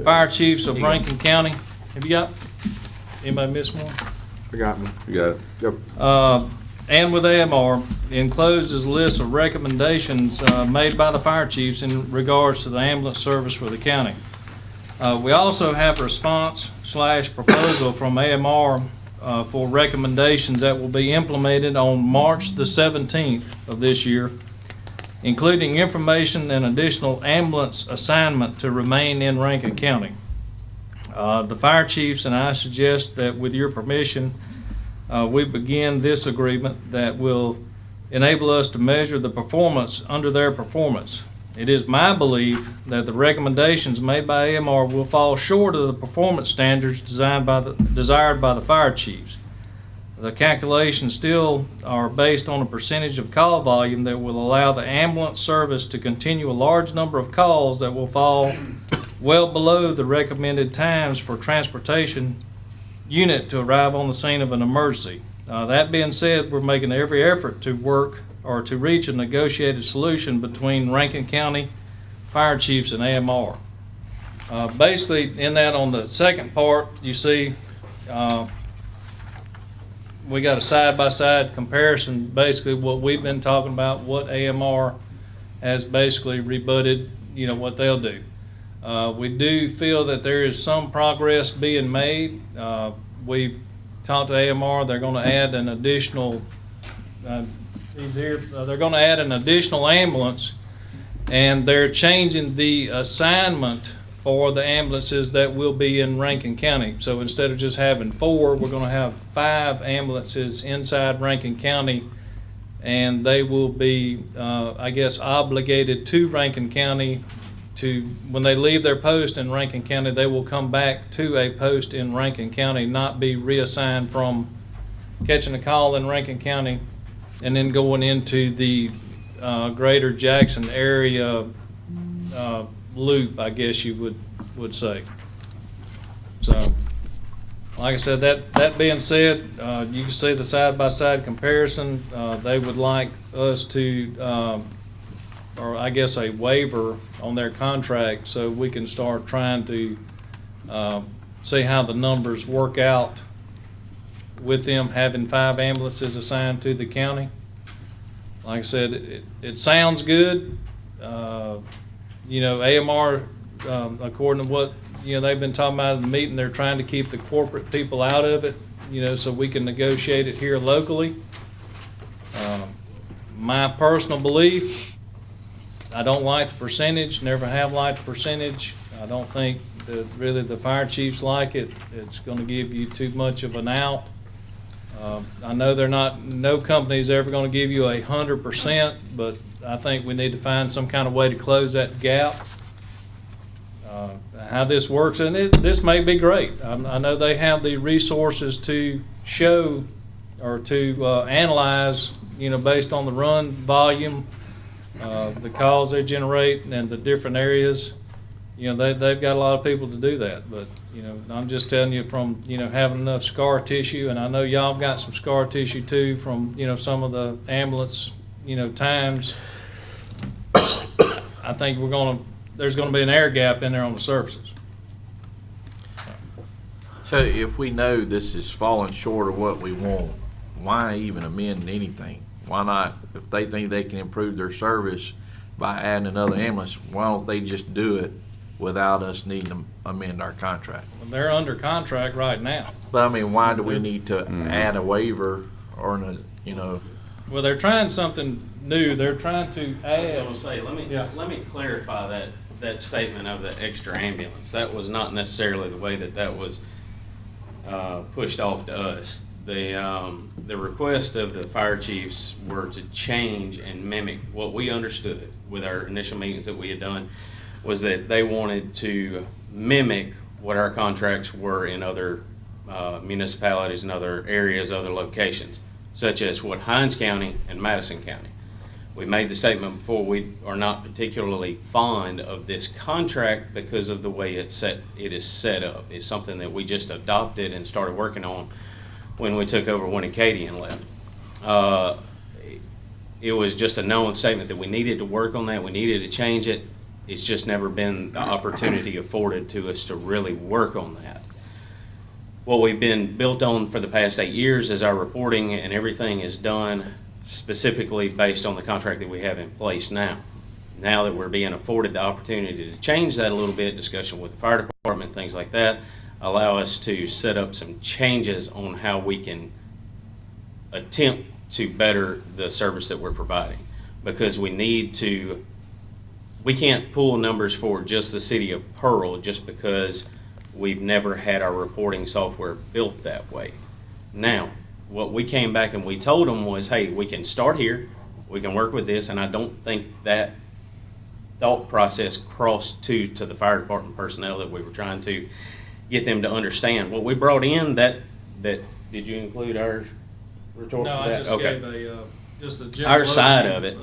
fire chiefs of Rankin County. Have you got, anybody miss one? I got me. You got it. Yep. And with AMR. Enclosed is a list of recommendations made by the fire chiefs in regards to the ambulance service for the county. We also have a response/proposal from AMR for recommendations that will be implemented on March the 17th of this year, including information and additional ambulance assignment to remain in Rankin County. The fire chiefs and I suggest that, with your permission, we begin this agreement that will enable us to measure the performance under their performance. It is my belief that the recommendations made by AMR will fall short of the performance standards desired by the fire chiefs. The calculations still are based on a percentage of call volume that will allow the ambulance service to continue a large number of calls that will fall well below the recommended times for transportation unit to arrive on the scene of an emergency. That being said, we're making every effort to work or to reach a negotiated solution between Rankin County fire chiefs and AMR. Basically, in that, on the second part, you see we got a side-by-side comparison, basically what we've been talking about, what AMR has basically rebutted, what they'll do. We do feel that there is some progress being made. We've talked to AMR, they're gonna add an additional, they're gonna add an additional ambulance, and they're changing the assignment for the ambulances that will be in Rankin County. So instead of just having 4, we're gonna have 5 ambulances inside Rankin County, and they will be, obligated to Rankin County to, when they leave their post in Rankin County, they will come back to a post in Rankin County, not be reassigned from catching a call in Rankin County and then going into the greater Jackson area loop, I guess you would say. So, like I said, that being said, you can see the side-by-side comparison. They would like us to, or I guess a waiver on their contract, so we can start trying to see how the numbers work out with them having 5 ambulances assigned to the county. Like I said, it sounds good. AMR, according to what they've been talking about in the meeting, they're trying to keep the corporate people out of it, so we can negotiate it here locally. My personal belief, I don't like the percentage, never have liked the percentage. I don't think that really the fire chiefs like it. It's gonna give you too much of an out. I know no company's ever gonna give you 100%, but I think we need to find some kind of way to close that gap. How this works, and this may be great. I know they have the resources to show or to analyze, based on the run volume, the calls they generate and the different areas. They've got a lot of people to do that, but, I'm just telling you from, having enough scar tissue, and I know y'all got some scar tissue too from, some of the ambulance, times. I think there's gonna be an air gap in there on the services. So if we know this is falling short of what we want, why even amend anything? Why not, if they think they can improve their service by adding another ambulance, why don't they just do it without us needing to amend our contract? They're under contract right now. But I mean, why do we need to add a waiver or, Well, they're trying something new. They're trying to I add. will say, let me clarify that statement of the extra ambulance. That was not necessarily the way that was pushed off to us. The request of the fire chiefs were to change and mimic what we understood with our initial meetings that we had done, was that they wanted to mimic what our contracts were in other municipalities and other areas, other locations, such as what Hinds County and Madison County. We made the statement before, we are not particularly fond of this contract because of the way it is set up. It's something that we just adopted and started working on when we took over when Acadian left. It was just a known statement that we needed to work on that, we needed to change it. It's just never been the opportunity afforded to us to really work on that. What we've been built on for the past 8 years is our reporting, and everything is done specifically based on the contract that we have in place now. Now that we're being afforded the opportunity to change that a little bit, discussion with the fire department, things like that, allow us to set up some changes on how we can attempt to better the service that we're providing. Because we can't pull numbers for just the city of Pearl just because we've never had our reporting software built that way. Now, what we came back and we told them was, hey, we can start here, we can work with this, and I don't think that thought process crossed to the fire department personnel that we were trying to get them to understand. What we brought in, that did you include our retort? No, for I that? just Okay. gave just a general. Our side of it.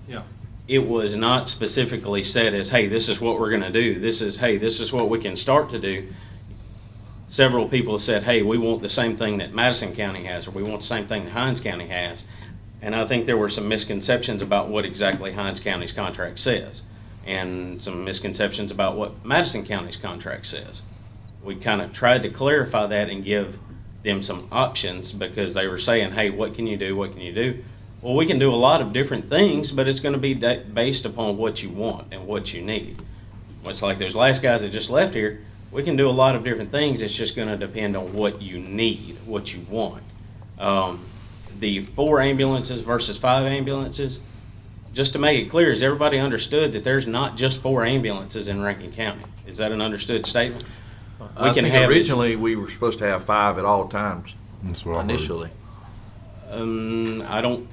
Yeah. It was not specifically said as, hey, this is what we're gonna do. This is what we can start to do. Several people said, hey, we want the same thing that Madison County has, or we want the same thing that Hinds County has. And I think there were some misconceptions about what exactly Hinds County's contract says, and some misconceptions about what Madison County's contract says. We kind of tried to clarify that and give them some options, because they were saying, hey, what can you do, what can you do? Well, we can do a lot of different things, but it's gonna be based upon what you want and what you need. Much like those last guys that just left here, we can do a lot of different things. It's just gonna depend on what you need, what you want. The 4 ambulances versus 5 ambulances, just to make it clear, is everybody understood that there's not just 4 ambulances in Rankin County? Is that an understood statement? I think originally we were supposed to have 5 at all times, That's what I heard. initially. I don't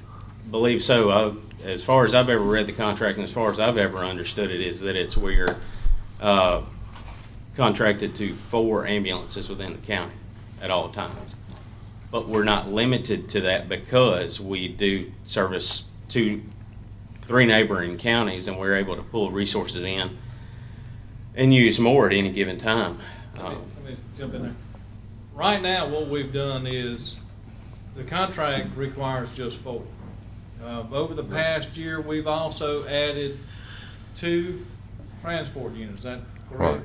believe so. As far as I've ever read the contract and as far as I've ever understood it, is that it's we're contracted to 4 ambulances within the county at all times. But we're not limited to that because we do service 3 neighboring counties, and we're able to pull resources in and use more at any given time. Let me jump in there. Right now, what we've done is, the contract requires just 4. Over the past year, we've also added 2 transport units, is that correct? Right.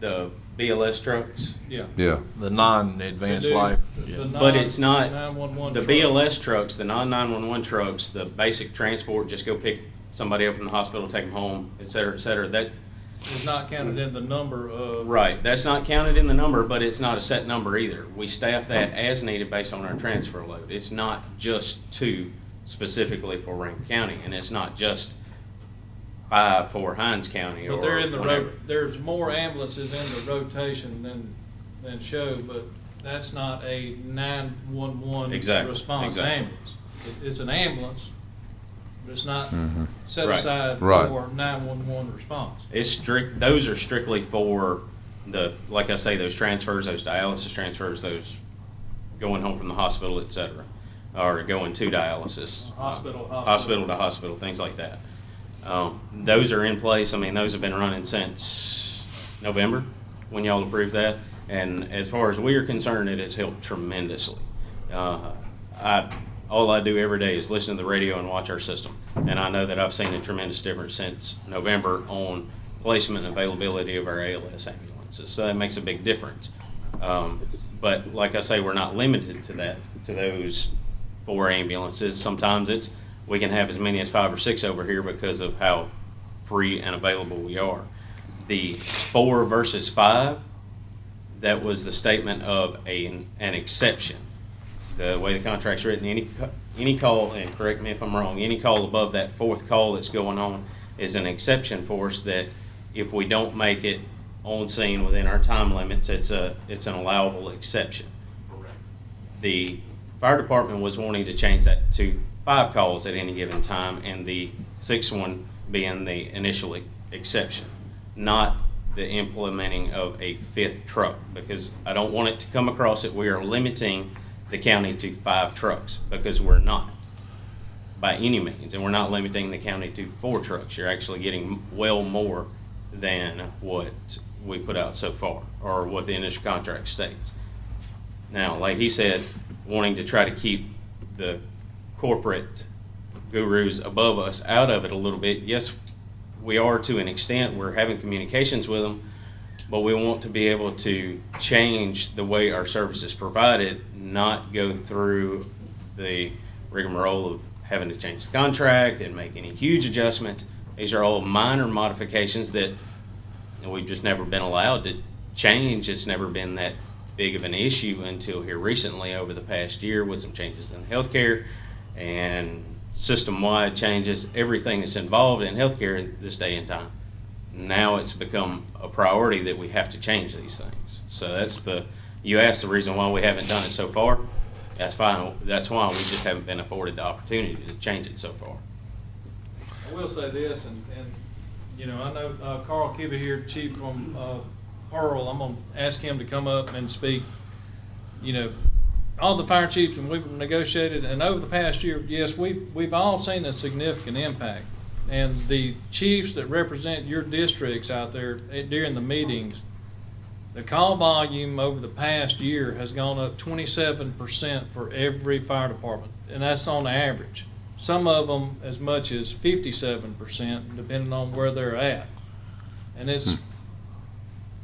The BLS trucks, Yeah. Yeah, The non-advanced To do life. the Yeah. but it's not, 911 the trucks. BLS trucks, the non-911 trucks, the basic transport, just go pick somebody up from the hospital, take them home, et cetera, that, Is not counted in the number of. right, that's not counted in the number, but it's not a set number either. We staff that as needed based on our transfer load. It's not just 2 specifically for Rankin County, and it's not just 5 for Hines County or But they're in the whatever. there's more ambulances in the rotation than show, but that's not a 911 Exactly, response exactly. ambulance. It's an ambulance, but it's not set Right. aside Right. for 911 response. It's strict, those are strictly for the, like I say, those transfers, those dialysis transfers, those going home from the hospital, et cetera, or going to dialysis. Hospital to hospital, things like that. Those are in place. I mean, those have been running since November, when y'all approved that. And as far as we are concerned, it has helped tremendously. All I do every day is listen to the radio and watch our system. And I know that I've seen a tremendous difference since November on placement and availability of our ALS ambulances. So that makes a big difference. But like I say, we're not limited to that, to those 4 ambulances. Sometimes we can have as many as 5 or 6 over here because of how free and available we are. The 4 versus 5, that was the statement of an exception. The way the contract's written, any call, and correct me if I'm wrong, any call above that 4th call that's going on is an exception for us, that if we don't make it on scene within our time limits, it's an allowable exception. The fire department was wanting to change that to 5 calls at any given time, and the 6th one being the initial exception, not the implementing of a 5th truck, because I don't want it to come across that we are limiting the county to 5 trucks, because we're not by any means, and we're not limiting the county to 4 trucks. You're actually getting well more than what we put out so far, or what the initial contract states. Now, like he said, wanting to try to keep the corporate gurus above us out of it a little bit. Yes, we are to an extent. We're having communications with them, but we want to be able to change the way our service is provided, not go through the rigmarole of having to change the contract and make any huge adjustments. These are all minor modifications that we've just never been allowed to change. It's never been that big of an issue until here recently over the past year, with some changes in healthcare and system-wide changes, everything that's involved in healthcare in this day and time. Now it's become a priority that we have to change these things. So you asked the reason why we haven't done it so far. That's fine. That's why we just haven't been afforded the opportunity to change it so far. I will say this, and you know, I know Carl Kibbe here, chief from Pearl, I'm gonna ask him to come up and speak. You know, all the fire chiefs, and we've negotiated, and over the past year, yes, we've all seen a significant impact. And the chiefs that represent your districts out there during the meetings, the call volume over the past year has gone up 27% for every fire department, and that's on average. Some of them as much as 57%, depending on where they're at. And it's,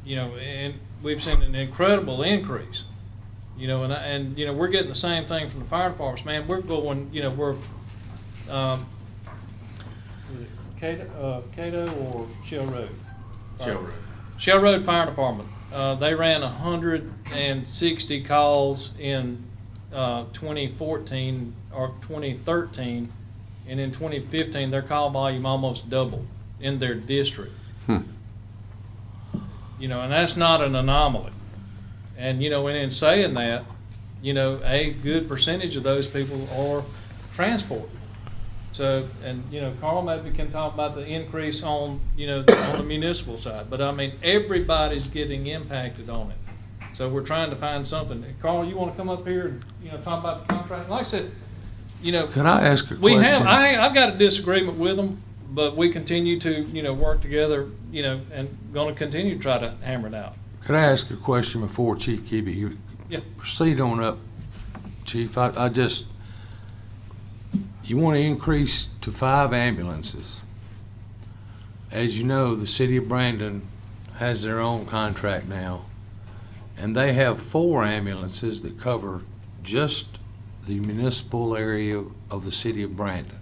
you know, and we've seen an incredible increase. You know, and you know, we're getting the same thing from the fire departments, man. We're going, you know, we're, is it Cato or Shell Road? Shell Road. Shell Road Fire Department. They ran 160 calls in 2014 or 2013, and in 2015 their call volume almost doubled in their district. You know, and that's not an anomaly. And you know, and in saying that, you know, a good percentage of those people are transported. So, and you know, Carl maybe can talk about the increase on, you know, on the municipal side. But I mean, everybody's getting impacted on it. So we're trying to find something. Carl, you want to come up here and, you know, talk about the contract? Like I said, you know, Could I ask a question? I've got a disagreement with them, but we continue to, you know, work together, you know, and going to continue to try to hammer it out. Could I ask a question before Chief Kibbe? You Yeah. proceed on up, Chief. I just, you want to increase to 5 ambulances. As you know, the city of Brandon has their own contract now, and they have 4 ambulances that cover just the municipal area of the city of Brandon.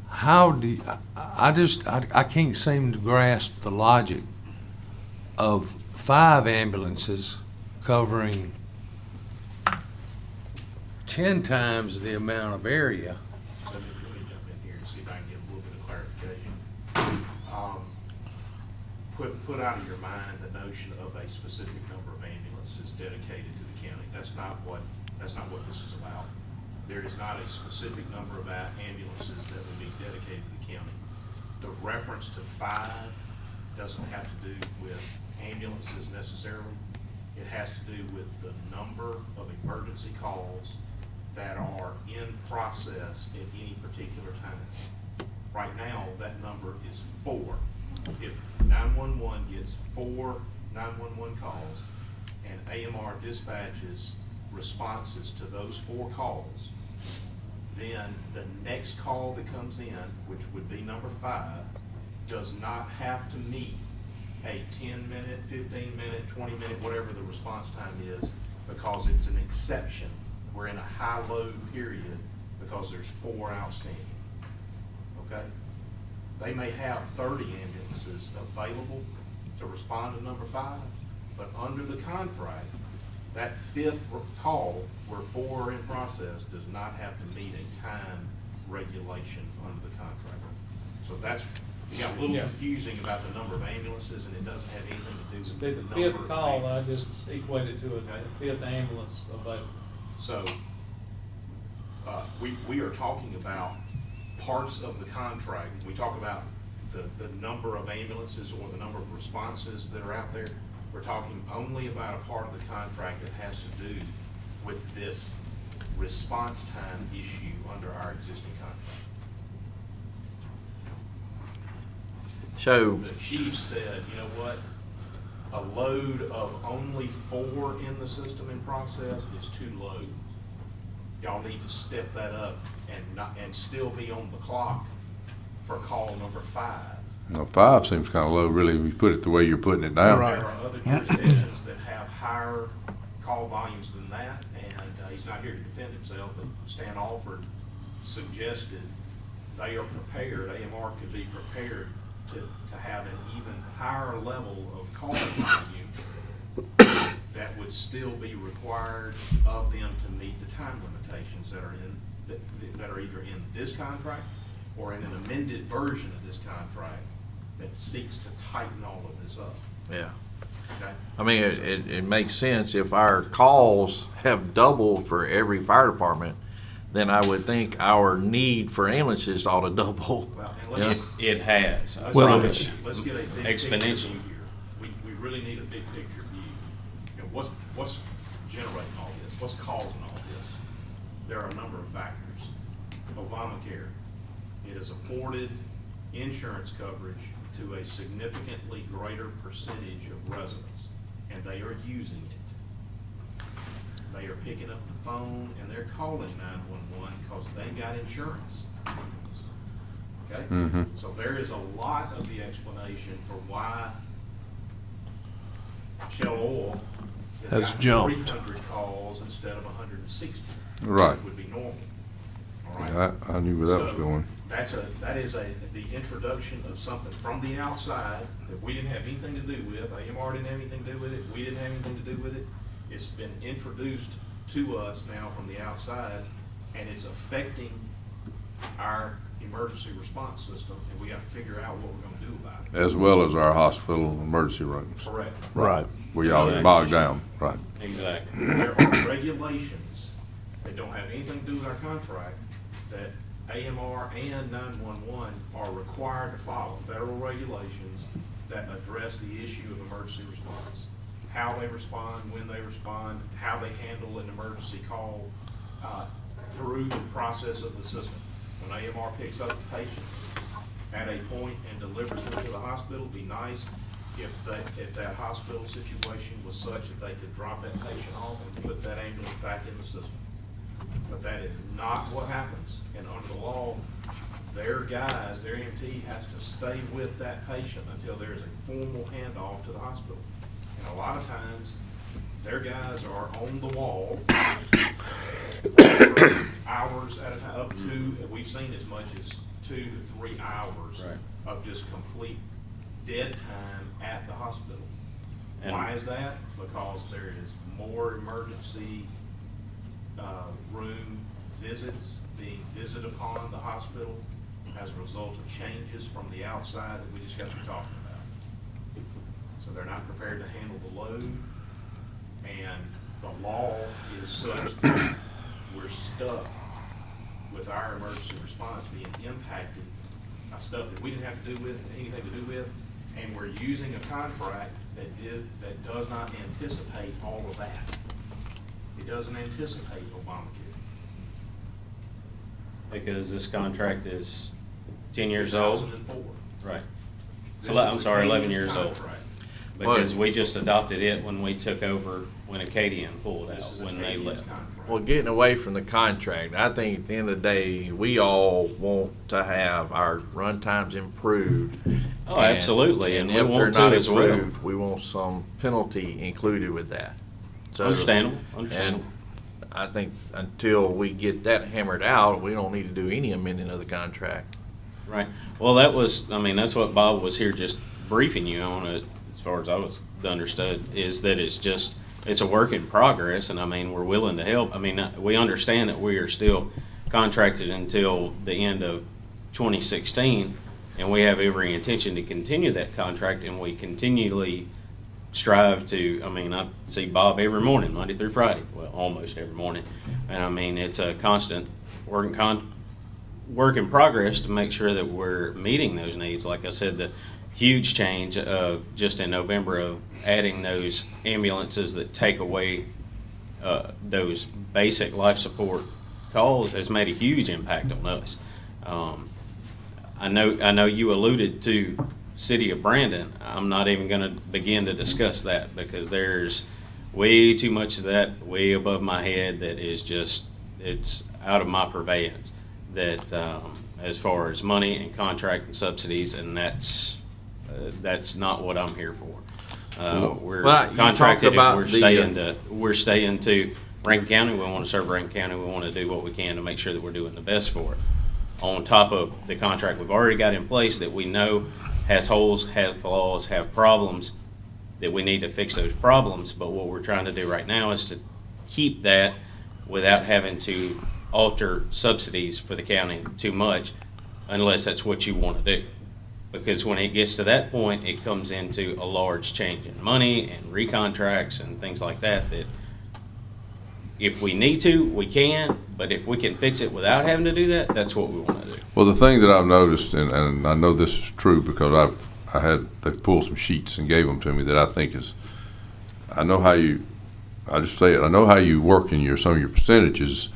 How do you, I can't seem to grasp the logic of 5 ambulances covering 10 times the amount of area. Let me jump in here and see if I can get a little bit of clarification. Put out of your mind the notion of a specific number of ambulances dedicated to the county. That's not what this is about. There is not a specific number of ambulances that would be dedicated to the county. The reference to 5 doesn't have to do with ambulances necessarily. It has to do with the number of emergency calls that are in process at any particular time. Right now, that number is 4. If 911 gets 4 911 calls and AMR dispatches responses to those 4 calls, then the next call that comes in, which would be number 5, does not have to meet a 10-minute, 15-minute, 20-minute, whatever the response time is, because it's an exception. We're in a high-load period because there's 4 outstanding. Okay? They may have 30 ambulances available to respond to number 5, but under the contract, that 5th call where 4 are in process does not have to meet a time regulation under the contract. So that's, it got a little confusing about the number of ambulances, and it doesn't have anything to do with The the number of 5th call, I ambulances. just equated to a 5th ambulance available. So, we are talking about parts of the contract. We talk about the number of ambulances or the number of responses that are out there. We're talking only about a part of the contract that has to do with this response time issue under our existing contract. So, The chief said, you know what? A load of only 4 in the system in process is too low. Y'all need to step that up and still be on the clock for call number 5. Now, 5 seems kind of low, really, if you put it the way you're putting it down. Right. There are other jurisdictions that have higher call volumes than that, and he's not here to defend himself, but Stan Alford suggested they are prepared, AMR could be prepared to have an even higher level of call volume that would still be required of them to meet the time limitations that are that are either in this contract or in an amended version of this contract that seeks to tighten all of this up. yeah. Okay? I mean, it makes sense. If our calls have doubled for every fire department, then I would think our need for ambulances ought to double. Well, and let's, It has. I Well, promise you. let's get a big picture Exponential. view here. We really need a big picture view. You know, what's generating all this? What's causing all this? There are a number of factors. Obamacare, it has afforded insurance coverage to a significantly greater percentage of residents, and they are using it. They are picking up the phone and they're calling 911 because they got insurance. Okay? Mhm. So there is a lot of the explanation for why Shell Oil Has has got jumped. 300 calls instead of 160. Right. Which would be normal. All right? Yeah, I knew where that was So, going. that is the introduction of something from the outside that we didn't have anything to do with. AMR didn't have anything to do with it. We didn't have anything to do with it. It's been introduced to us now from the outside, and it's affecting our emergency response system, and we gotta figure out what we're gonna do about it. As well as our hospital emergency rooms. Correct. Right. We all get bogged down, right. Exactly. There are regulations that don't have anything to do with our contract that AMR and 911 are required to follow, federal regulations that address the issue of emergency response. How they respond, when they respond, how they handle an emergency call through the process of the system. When AMR picks up the patient at a point and delivers them to the hospital, it'd be nice if that hospital situation was such that they could drop that patient off and put that ambulance back in the system. But that is not what happens. And under the law, their guys, their EMT has to stay with that patient until there is a formal handoff to the hospital. And a lot of times, their guys are on the wall for hours at a time, up to, we've seen as much as 2 to 3 hours Right. of just complete dead time at the hospital. And- Why is that? Because there is more emergency room visits being visited upon the hospital as a result of changes from the outside that we just got to talking about. So they're not prepared to handle the load, and the law is such that we're stuck with our emergency response being impacted by stuff that we didn't have to do with, anything to do with, and we're using a contract that does not anticipate all of that. It doesn't anticipate Obamacare. Because this contract is 10 years old? 2004. Right. This So, is I'm sorry, 11 Acadian's years old. contract. Because we just adopted it when we took over, when Acadian pulled This out, is when they Acadian's left. contract. Well, getting away from the contract, I think at the end of the day, we all want to have our run times improved. Oh, absolutely, and we if they're want to not as well. improved, we want some penalty included with that. So- Understandable, And understandable. I think until we get that hammered out, we don't need to do any amending of the contract. Right. Well, that was, I mean, that's what Bob was here just briefing you on it, as far as I was understood, is that it's a work in progress, and I mean, we're willing to help. I mean, we understand that we are still contracted until the end of 2016, and we have every intention to continue that contract, and we continually strive to, I mean, I see Bob every morning, Monday through Friday, well, almost every morning. And I mean, it's a constant work in progress to make sure that we're meeting those needs. Like I said, the huge change of just in November of adding those ambulances that take away those basic life support calls has made a huge impact on us. I know you alluded to City of Brandon. I'm not even going to begin to discuss that because there's way too much of that way above my head that is just, it's out of my purveyance. That as far as money and contract and subsidies, and that's not what I'm here for. We're Well, you contracted, talked and about we're staying to Rankin County. We want to serve Rankin County. We want to do what we can to make sure that we're doing the best for it. On top of the contract we've already got in place that we know has holes, has flaws, have problems, that we need to fix those problems. But what we're trying to do right now is to keep that without having to alter subsidies for the county too much, unless that's what you want to do. Because when it gets to that point, it comes into a large change in money and recontracts and things like that, that if we need to, we can, but if we can fix it without having to do that, that's what we want to do. Well, the thing that I've noticed, and I know this is true because they pulled some sheets and gave them to me that I think is, I know how you work in some of your percentages,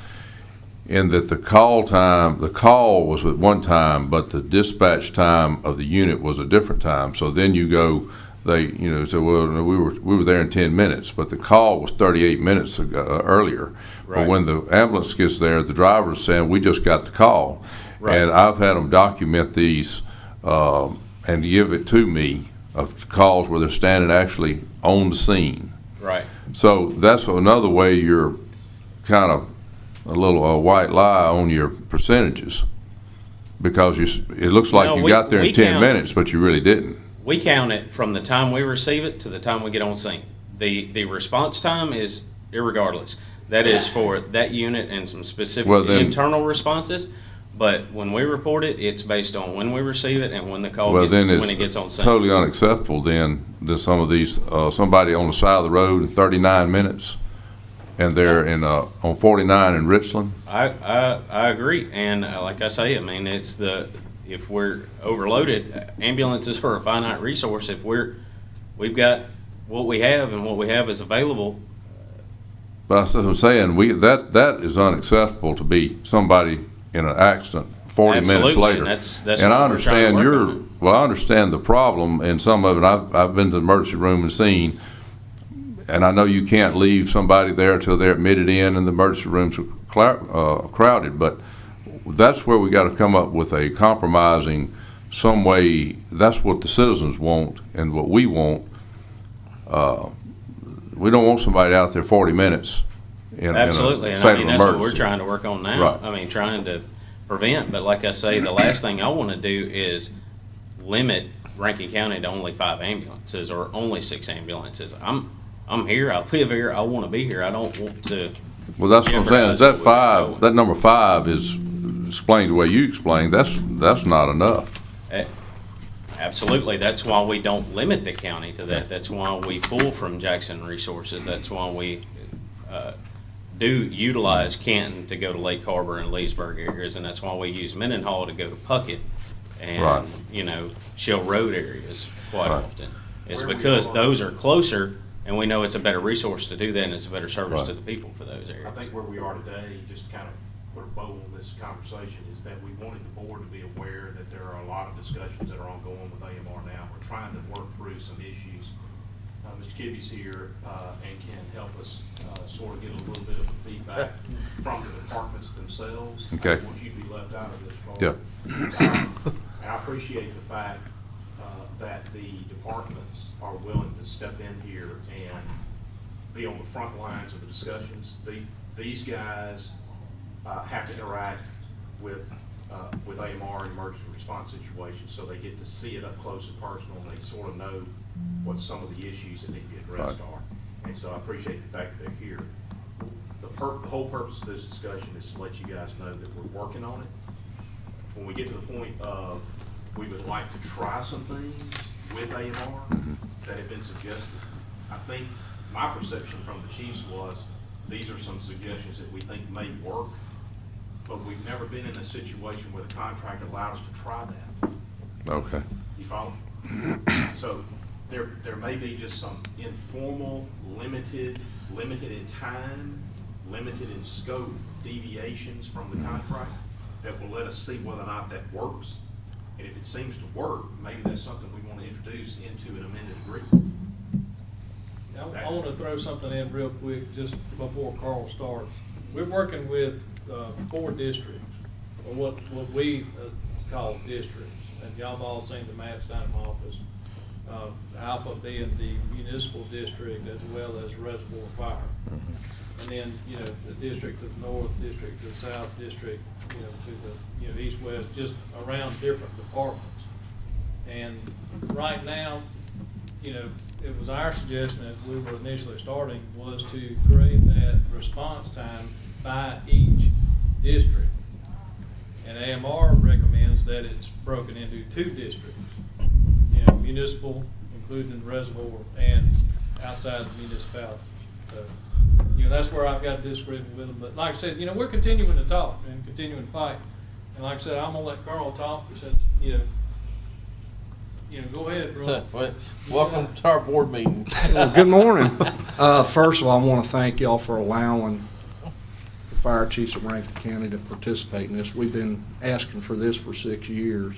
in that the call was at one time, but the dispatch time of the unit was a different time. So then you go, say, well, no, we were there in 10 minutes, but the call was 38 minutes earlier. Right. But when the ambulance gets there, the driver's saying, we just got the call. Right. And I've had them document these and give it to me of calls where they're standing actually on the scene. Right. So that's another way you're kind of a little white lie on your percentages, because it looks like No, you we- got there we in 10 count- minutes, but you really didn't. We count it from the time we receive it to the time we get on scene. The response time is irregardless. That is for that unit and some specific Well, then- internal responses. But when we report it, it's based on when we receive it and when the call Well, then when it gets on it's scene. totally unacceptable then that some of these, somebody on the side of the road in 39 minutes, and they're on 49 in Richland. I agree, and like I say, I mean, if we're overloaded, ambulances are a finite resource. If we've got what we have and what we have is available. But that's what I'm saying, that is unacceptable to be somebody in an accident 40 minutes Absolutely, later. and that's And what I we're trying to understand work on. I understand the problem in some of it. I've been to the emergency room and seen, and I know you can't leave somebody there until they're admitted in and the emergency rooms are crowded, but that's where we got to come up with a compromising some way. That's what the citizens want and what we want. We don't want somebody out there 40 minutes Absolutely, in a and state I mean, of that's what emergency. we're trying to work on now. Right. I mean, trying to prevent, but like I say, the last thing I want to do is limit Rankin County to only 5 ambulances or only 6 ambulances. I'm here, I live here, I want to be here. I don't want to Well, that's what I'm saying, is that jeopardize what we five, got that number 5 is explained the way you explained, that's not enough. going. Absolutely, that's why we don't limit the county to that. That's why we pull from Jackson Resources. That's why we do utilize Canton to go to Lake Harbor and Leesburg areas, and that's why we use Mendenhall to go to Puckett Right. and, Shell Road areas quite Right. often. It's Where we because are- those are closer, and we know it's a better resource to do that, and it's a better service Right. to the people for those I areas. think where we are today, just to kind of put a bow on this conversation, is that we wanted the board to be aware that there are a lot of discussions that are ongoing with AMR now. We're trying to work through some issues. Mr. Kibbe's here and can help us sort of get a little bit of feedback from the departments themselves. Okay. I don't want you to be left out of this, Paul. Yeah. And I appreciate the fact that the departments are willing to step in here and be on the front lines of the discussions. These guys have to interact with AMR and emergency response situations, so they get to see it up close and personal, and they sort of know what some of the issues that need to be addressed Right. are. And so I appreciate the fact that they're here. The whole purpose of this discussion is to let you guys know that we're working on it. When we get to the point of we would like to try some things with AMR that have been suggested, I think my perception from the chiefs was these are some suggestions that we think may work, but we've never been in a situation where the contract allowed us to try that. Okay. You follow? So there may be just some informal, limited in time, limited in scope deviations from the contract that will let us see whether or not that works. And if it seems to work, maybe that's something we want to introduce into an amended agreement. I want to throw something in real quick, just before Carl starts. We're working with 4 districts, or what we call districts, and y'all have all seen the maps down in my office. Alpha being the municipal district as well as Reservoir Fire. And then, the district to the north, district to the south, district, to the, east, west, just around different departments. And right now, it was our suggestion as we were initially starting was to create that response time by each district. And AMR recommends that it's broken into 2 districts, municipal, including reservoir, and outside the municipality. So, that's where I've got a disagreement with them. But like I said, we're continuing to talk and continuing to fight. And like I said, I'm gonna let Carl talk since, go ahead, bro. So, welcome to our board meeting. Well, good morning. First of all, I want to thank y'all for allowing the fire chiefs of Rankin County to participate in this. We've been asking for this for 6 years.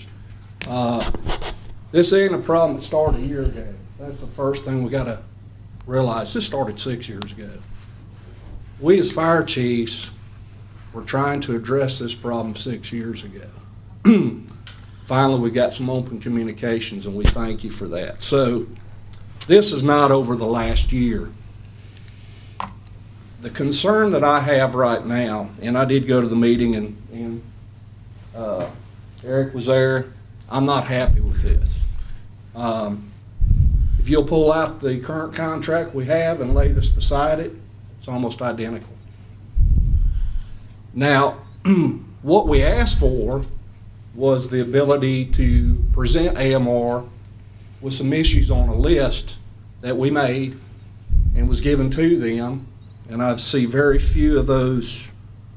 This ain't a problem that started a year ago. That's the first thing we got to realize. This started 6 years ago. We as fire chiefs were trying to address this problem 6 years ago. Finally, we got some open communications, and we thank you for that. So this is not over the last year. The concern that I have right now, and I did go to the meeting, and Eric was there, I'm not happy with this. If you'll pull out the current contract we have and lay this beside it, it's almost identical. Now, what we asked for was the ability to present AMR with some issues on a list that we made and was given to them, and I see very few of those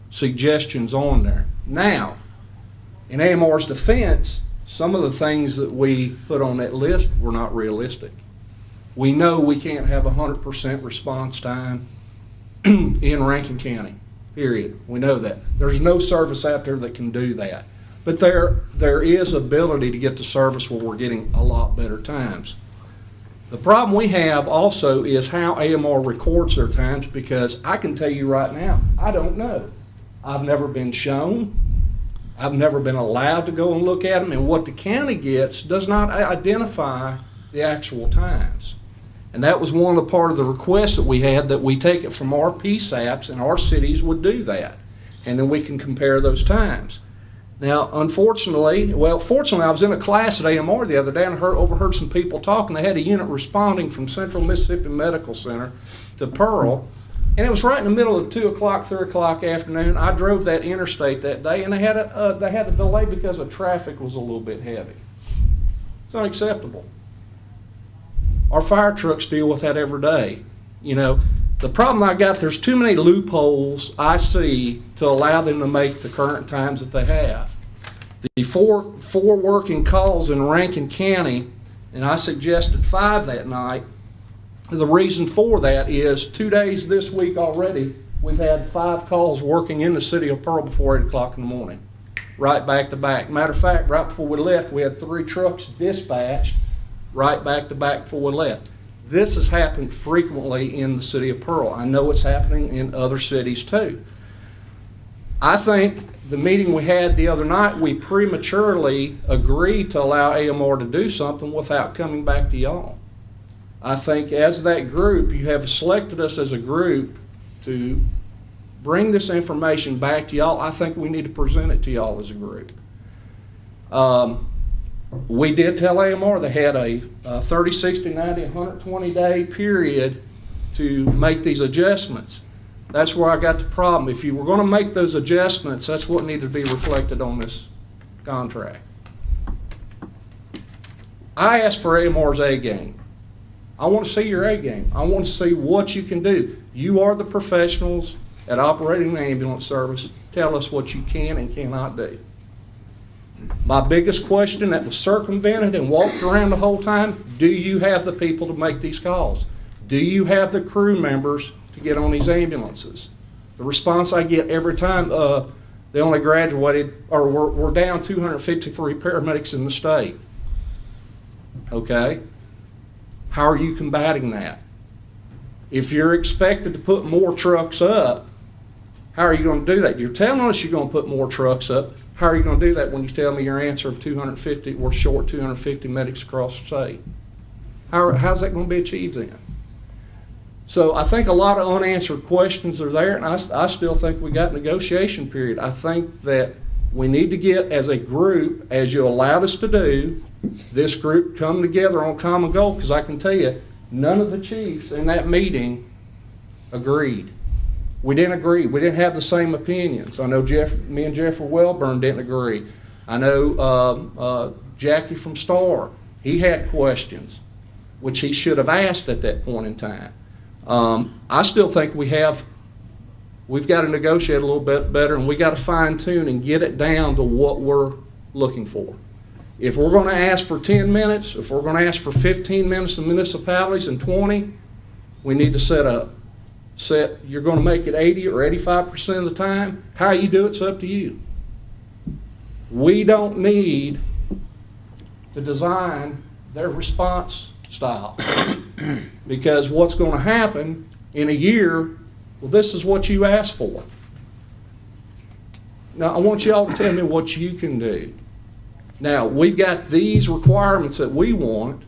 suggestions on there. Now, in AMR's defense, some of the things that we put on that list were not realistic. We know we can't have 100% response time in Rankin County, period. We know that. There's no service out there that can do that. But there is ability to get the service where we're getting a lot better times. The problem we have also is how AMR records their times, because I can tell you right now, I don't know. I've never been shown. I've never been allowed to go and look at them, and what the county gets does not identify the actual times. And that was one of the part of the requests that we had, that we take it from our PSAPs and our cities would do that. And then we can compare those times. Now, fortunately, I was in a class at AMR the other day and overheard some people talking. They had a unit responding from Central Mississippi Medical Center to Pearl And it was right in the middle of 2 o'clock, 3 o'clock afternoon. I drove that interstate that day, and they had a delay because the traffic was a little bit heavy. It's unacceptable. Our fire trucks deal with that every day. You know, the problem I got, there's too many loopholes I see to allow them to make the current times that they have. The four working calls in Rankin County, and I suggested 5 that night. The reason for that is 2 days this week already, we've had 5 calls working in the city of Pearl before 8 o'clock in the morning, right back to back. Matter of fact, right before we left, we had 3 trucks dispatched right back to back before we left. This has happened frequently in the city of Pearl. I know it's happening in other cities too. I think the meeting we had the other night, we prematurely agreed to allow AMR to do something without coming back to y'all. I think as that group, you have selected us as a group to bring this information back to y'all. I think we need to present it to y'all as a group. We did tell AMR they had a 30, 60, 90, 120-day period to make these adjustments. That's where I got the problem. If you were going to make those adjustments, that's what needed to be reflected on this contract. I asked for AMR's A game. I want to see your A game. I want to see what you can do. You are the professionals at operating an ambulance service. Tell us what you can and cannot do. My biggest question that was circumvented and walked around the whole time, do you have the people to make these calls? Do you have the crew members to get on these ambulances? The response I get every time, they only graduated, or we're down 253 paramedics in the state. Okay? How are you combating that? If you're expected to put more trucks up, how are you going to do that? You're telling us you're going to put more trucks up. How are you going to do that when you tell me your answer of 250, we're short 250 medics across the state? How's that going to be achieved then? So I think a lot of unanswered questions are there, and I still think we got negotiation period. I think that we need to get, as a group, as you allowed us to do, this group come together on common goal, because I can tell you, none of the chiefs in that meeting agreed. We didn't agree. We didn't have the same opinions. I know me and Jeffrey Wellburn didn't agree. I know Jackie from Star, he had questions, which he should have asked at that point in time. I still think we've got to negotiate a little bit better, and we got to fine tune and get it down to what we're looking for. If we're going to ask for 10 minutes, if we're going to ask for 15 minutes in municipalities and 20, we need to set, you're going to make it 80 or 85% of the time. How you do it's up to you. We don't need to design their response style, because what's going to happen in a year, well, this is what you asked for. Now, I want you all to tell me what you can do. Now, we've got these requirements that we want.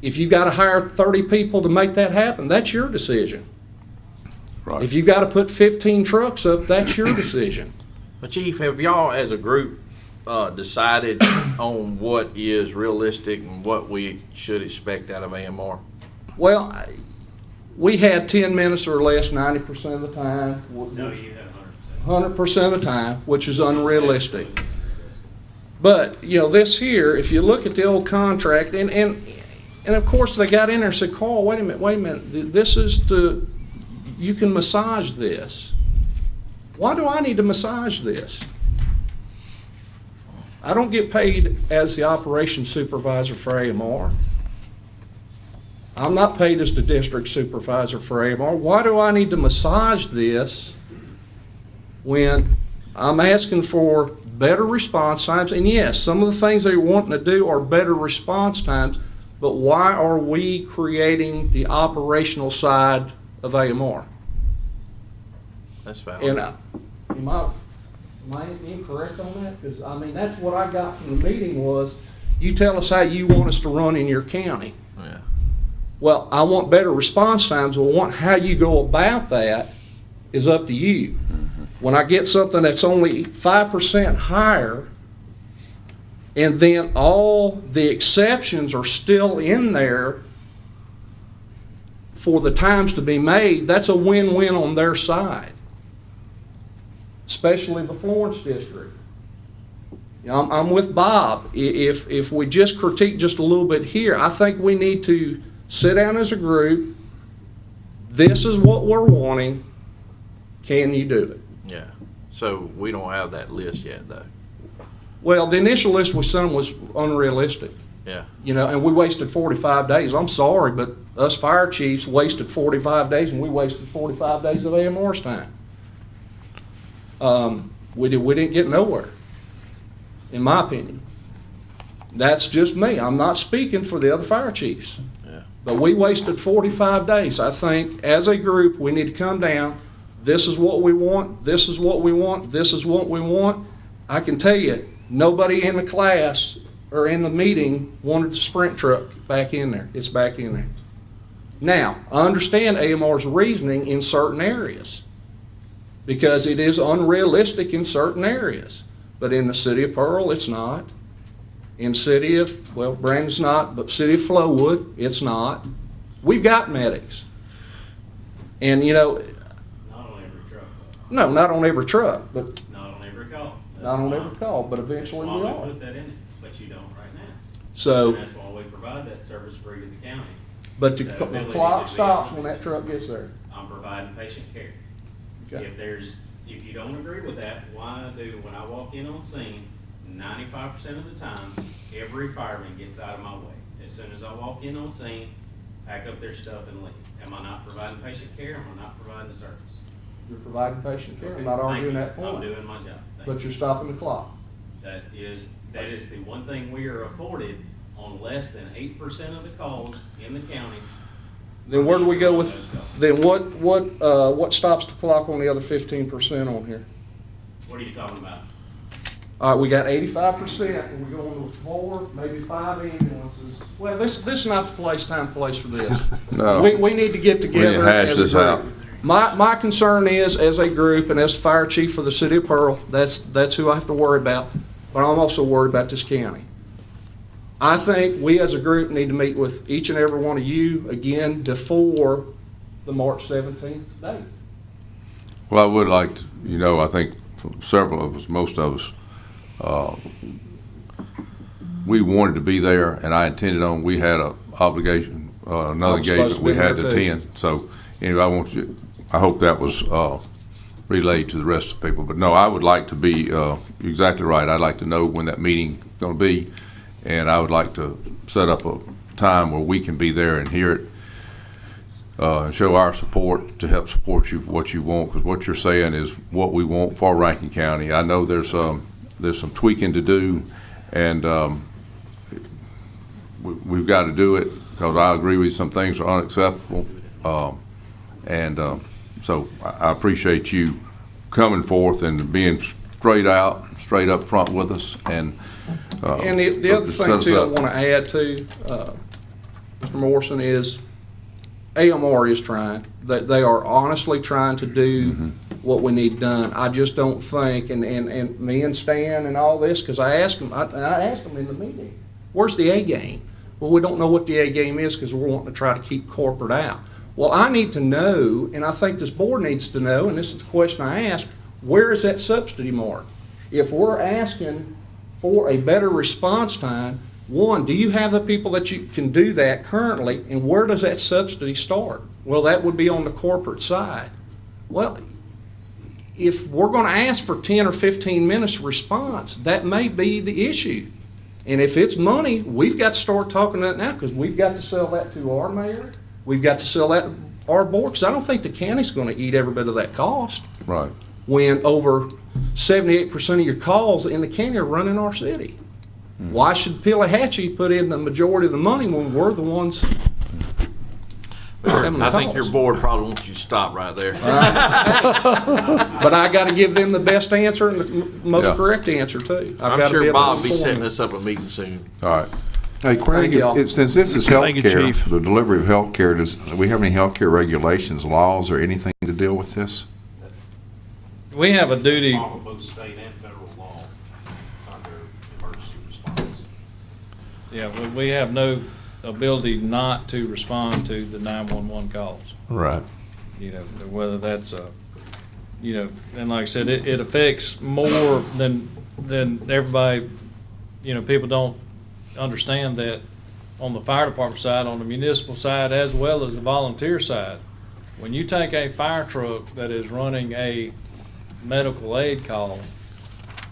If you've got to hire 30 people to make that happen, that's your decision. Right. If you've got to put 15 trucks up, that's your decision. But Chief, have y'all as a group decided on what is realistic and what we should expect out of AMR? Well, we had 10 minutes or less 90% of the time. No, you have 100% of the time, which is unrealistic. But, you know, this here, if you look at the old contract, and of course they got in there and said, Carl, wait a minute, this is you can massage this. Why do I need to massage this? I don't get paid as the operations supervisor for AMR. I'm not paid as the district supervisor for AMR. Why do I need to massage this when I'm asking for better response times? And yes, some of the things they're wanting to do are better response times, but why are we creating the operational side of AMR? That's valid. And am I incorrect on that? Because, I mean, that's what I got from the meeting was, you tell us how you want us to run in your county. Yeah. Well, I want better response times. Well, how you go about that is up to you. When I get something that's only 5% higher, and then all the exceptions are still in there for the times to be made, that's a win-win on their side, especially the Florence district. You know, I'm with Bob. If we just critique just a little bit here, I think we need to sit down as a group. This is what we're wanting. Can you do it? Yeah. So we don't have that list yet, though. Well, the initial list we sent them was unrealistic. Yeah. You know, and we wasted 45 days. I'm sorry, but us fire chiefs wasted 45 days, and we wasted 45 days of AMR's time. We didn't get nowhere, in my opinion. That's just me. I'm not speaking for the other fire chiefs. Yeah. But we wasted 45 days. I think as a group, we need to come down. This is what we want. This is what we want. This is what we want. I can tell you, nobody in the class or in the meeting wanted the Sprint truck back in there. It's back in there. Now, I understand AMR's reasoning in certain areas because it is unrealistic in certain areas. But in the city of Pearl, it's not. In city of, well, Brandon's not, but city of Flowood, it's not. We've got medics. And, you know, Not on every truck. no, not on every truck, but Not on every call. not on every call, but eventually we That's why are. we put that in it, but you don't right now. So, And that's why we provide that service free to the county. but The the ability clock to be stops able- when that truck gets there. I'm providing patient care. Okay. If you don't agree with that, when I walk in on scene, 95% of the time, every fireman gets out of my way. As soon as I walk in on scene, pack up their stuff and leave. Am I not providing patient care? Am I not providing the service? You're providing patient care. I'm Okay, not thank arguing you. that point. I'm doing my job. Thank But you. you're stopping the clock. That is the one thing we are afforded on less than 8% of the calls in the county. Then where do we go with, Those calls. then what stops the clock on the other 15% on here? What are you talking about? All right, we got 85%, and we're going with 4, maybe 5 ambulances. Well, this is not the place for this. No. We need to get We need together to hash as a this out. group. My concern is, as a group and as the fire chief for the city of Pearl, that's who I have to worry about, but I'm also worried about this county. I think we as a group need to meet with each and every one of you again before the March 17th date. Well, I would like to, you know, I think several of us, most of us, we wanted to be there, and I intended on, we had a obligation, another I'm supposed engagement to we be had there to too. attend. So, anyway, I hope that was relayed to the rest of the people. But no, I would like to be, you're exactly right. I'd like to know when that meeting is going to be, and I would like to set up a time where we can be there and hear it, and show our support to help support you for what you want, because what you're saying is what we want for Rankin County. I know there's some tweaking to do, and we've got to do it, because I agree with you, some things are unacceptable. So I appreciate you coming forth and being straight up front with us. And And the so other just thing set us too I up. want to add to, Mr. Morrison, is AMR is trying. They are honestly trying to do what we need done. I just don't think, and me and Stan and all this, because I asked them in the meeting, where's the A game? Well, we don't know what the A game is because we're wanting to try to keep corporate out. Well, I need to know, and I think this board needs to know, and this is the question I asked, where is that subsidy mark? If we're asking for a better response time, one, do you have the people that you can do that currently, and where does that subsidy start? Well, that would be on the corporate side. Well, if we're going to ask for 10 or 15 minutes response, that may be the issue. And if it's money, we've got to start talking that now, because we've got to sell that to our mayor. We've got to sell that to our board, because I don't think the county's going to eat every bit of that cost. Right. When over 78% of your calls in the county are running our city. Why should Pillahatchee put in the majority of the money when we're the ones having the I think your cost? board probably wants you to stop right there. But I got to give them the best answer and the most Yeah. correct answer too. I've I'm got to be sure able to Bob will be inform setting them. this up a meeting soon. All right. Hey, Craig, Thank y'all. since this is Thank you, healthcare, Chief. the delivery of healthcare, do we have any healthcare regulations, laws, or anything to deal with this? We have a duty, Follow both state and federal law under emergency response. yeah, we have no ability not to respond to the 911 calls. Right. You know, whether that's you know, and like I said, it affects more than everybody, you know, people don't understand that on the fire department side, on the municipal side, as well as the volunteer side. When you take a fire truck that is running a medical aid call,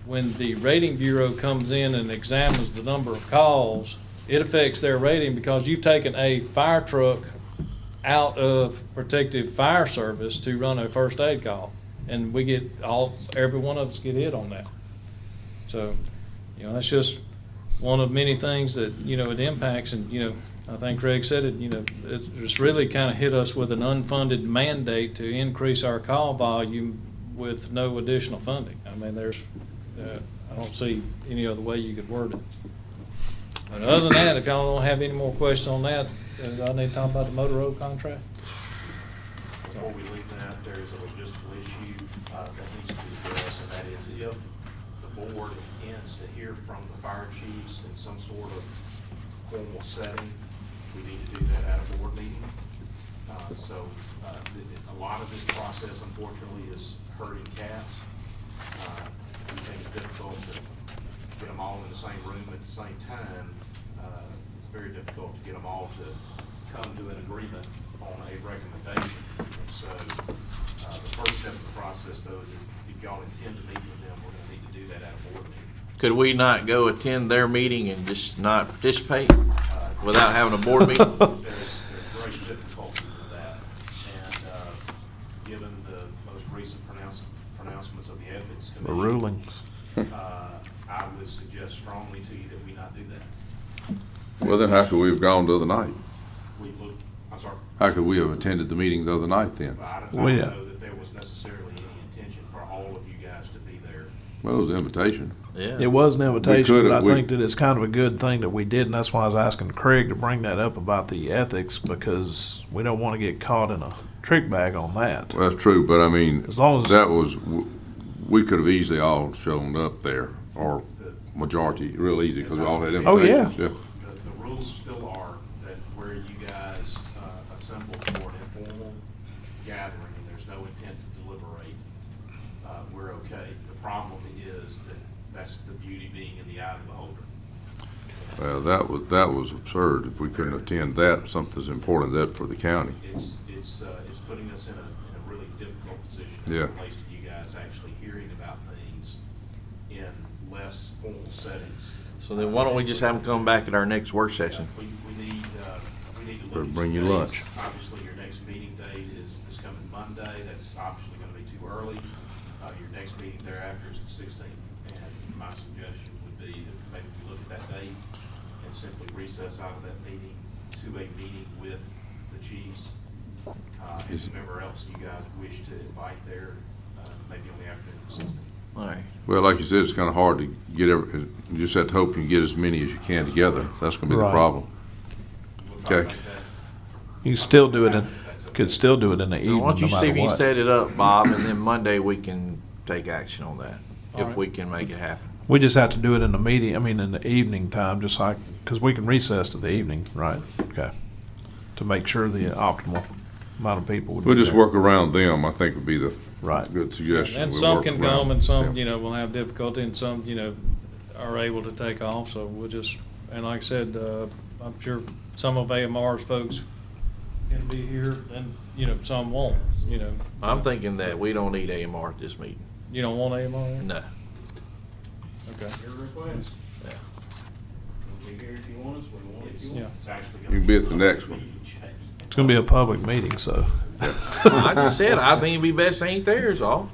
when the rating bureau comes in and examines the number of calls, it affects their rating because you've taken a fire truck out of protective fire service to run a first aid call. And we get every one of us get hit on that. So, you know, that's just one of many things that, you know, it impacts. And, you know, I think Craig said it, you know, it's really kind of hit us with an unfunded mandate to increase our call volume with no additional funding. I mean, I don't see any other way you could word it. But other than that, if y'all don't have any more questions on that, I need to talk about the motor road contract. Before we leave that, there is a logistical issue that needs to be addressed, and that is if the board intends to hear from the fire chiefs in some sort of formal setting, we need to do that at a board meeting. So a lot of this process, unfortunately, is herding cats. We think it's difficult to get them all in the same room at the same time. It's very difficult to get them all to come to an agreement on a recommendation. And so the first step of the process, though, is if y'all intend to meet with them, we're going to need to do that at a board meeting. Could we not go attend their meeting and just not participate without having a board meeting? There's great difficulty with that. And given the most recent pronouncements of the Ethics The Commission, rulings. I would suggest strongly to you that we not do that. Well, then how could we have gone the other night? I'm sorry. How could we have attended the meeting the other night then? I don't Well, yeah. know that there was necessarily any intention for all of you guys to be there. Well, it was an invitation. Yeah. It was an invitation, could've- but I we- think that it's kind of a good thing that we did, and that's why I was asking Craig to bring that up about the ethics, because we don't want to get caught in a trick bag on that. Well, that's true, but I mean, As long as- that was, we could have easily all shown up there, or majority, real easy, because we all had Oh, yeah. invitations, yeah. The rules still are that where you guys assemble for an informal gathering and there's no intent to deliberate, we're okay. The problem is that that's the beauty being in the eye of the beholder. Well, that was absurd, if we couldn't attend that, something's important that for the county. It's putting us in a really difficult position Yeah. as it relates to you guys actually hearing about things in less formal settings. So then why don't we just have them come back at our next work session? We need to Or look at bring some you dates. lunch. Obviously, your next meeting date is this coming Monday. That's obviously going to be too early. Your next meeting thereafter is the 16th. And my suggestion would be that maybe we look at that date and simply recess out of that meeting to a meeting with the chiefs. And whomever else you guys wish to invite there, maybe on the afternoon of the 16th. All right. Well, like you said, it's kind of hard to get you just have to hope you can get as many as you can together. That's going to be the Right. problem. We'll try to Okay. make that- You still do it in, could still do it in the Now, evening, why don't no you see matter if you can what. set it up, Bob, and then Monday we can take action on that, All if right. we can make it happen. We just have to do it in the meeting, in the evening time, just like, because we can recess to the evening, right? Okay. To make sure the optimal amount of people would be We'll just there. work around them, I think would be the Right. good suggestion. And We'll some work can around come and some, them. you know, will have difficulty and some, you know, are able to take off. So we'll just, and like I said, I'm sure some of AMR's folks can be here and, you know, some won't, you know. I'm thinking that we don't need AMR at this meeting. You don't want AMR there? No. Okay. Your request. Yeah. We'll be here if you want us, we want if you Yeah. want. It's actually You going can be at the next one. It's gonna be a public meeting, so. I just said, I think it'd be best they ain't there is all.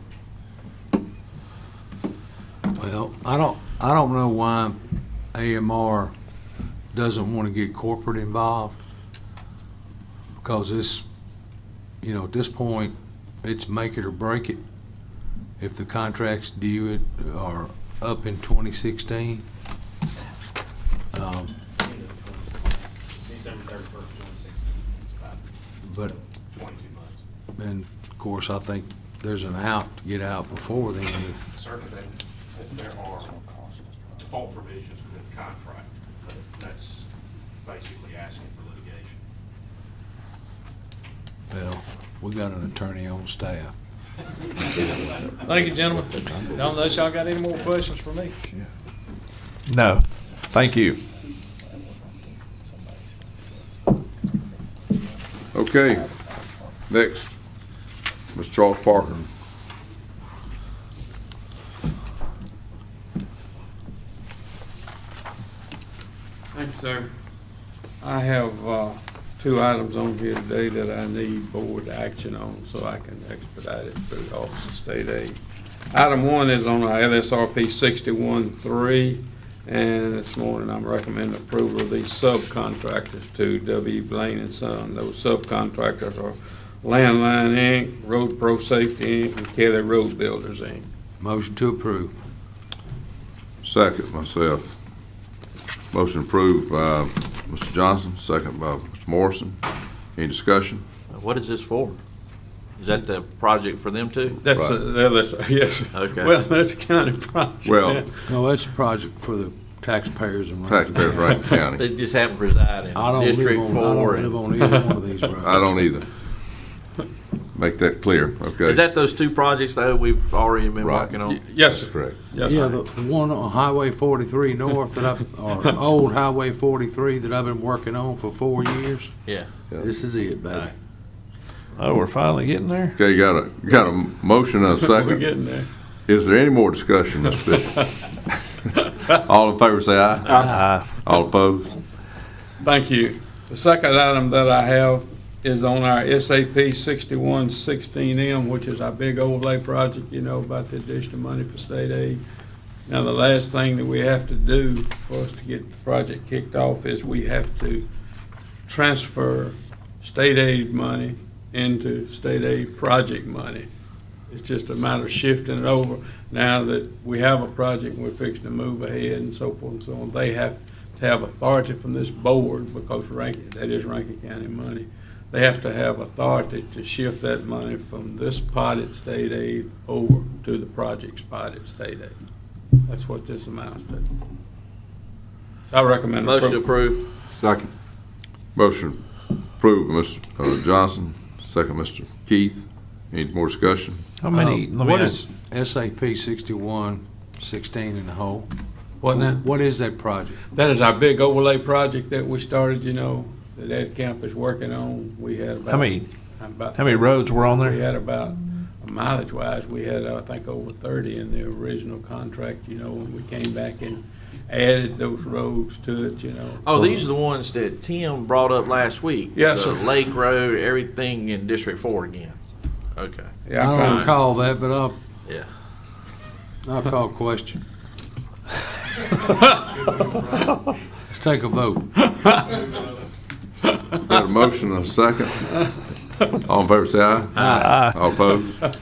Well, I don't know why AMR doesn't want to get corporate involved. Because it's, you know, at this point, it's make it or break it. If the contracts due are up in 2016. December 31st, 2016. It's about But, 22 months. and of course, I think there's an out to get out before then. If- Certainly, there are default provisions within the contract, but that's basically asking for litigation. Well, we got an attorney on staff. Thank you, gentlemen. Unless y'all got any more questions for me. No, thank you. Okay, next, Mr. Charles Parker. Thank you, sir. I have two items on here today that I need board action on so I can expedite it through the Office of State Aid. Item one is on our LSRP 61-3, and this morning I'm recommending approval of these subcontractors to W. Blaine and Son. Those subcontractors are Landline Inc., Road Pro Safety Inc., and Kelly Road Builders Inc. Motion to approve. Second, myself. Motion approved by Mr. Johnson, second by Mr. Morrison. Any discussion? What is this for? Is that the project for them too? That's, Right. yes. Okay. Well, that's a county project. Well, No, that's a project for the taxpayers in Rankin taxpayers, Rankin County. They just happen to reside in I don't live District on, I 4. don't and- live on either one of these roads. I don't either. Make that clear, okay? Is that those two projects though we've already been Right. working on? Yes, sir. Correct. Yes, Yeah, sir. the one on Highway 43 North that I've, or old Highway 43 that I've been working on for 4 years. Yeah. Yeah. This is it, baby. Alright. Oh, we're finally getting there? Okay, you got a motion and a We're second. getting there. Is there any more discussion, Mr. Bishop? All in favor, say aye. Aye. All opposed? Thank you. The second item that I have is on our SAP 6116M, which is our big overlay project, you know, about the additional money for state aid. Now, the last thing that we have to do for us to get the project kicked off is we have to transfer state aid money into state aid project money. It's just a matter of shifting it over. Now that we have a project and we're fixing to move ahead and so forth and so on, they have to have authority from this board, because that is Rankin County money. They have to have authority to shift that money from this pot at state aid over to the project spot at state aid. That's what this amounts to. I recommend Motion to approval. approve. Second. Motion approved, by Mr. Johnson, second, Mr. Keith. Any more discussion? How many, let me What ask, is SAP 6116 in the whole? What now? What is that project? That is our big overlay project that we started, you know, that Ed Camp is working on. We had about. how many roads were on We there? had about, mileage-wise, we had, I think, over 30 in the original contract, you know, when we came back and added those roads to it, you know. Oh, these are the ones that Tim brought up last week? Yes, The sir. Lake Road, everything in District 4 again? Okay. Yeah, I don't recall that, but Yeah. I'll call question. Let's take a vote. Got a motion and a second. All in favor, say aye. Aye. All opposed? Okay.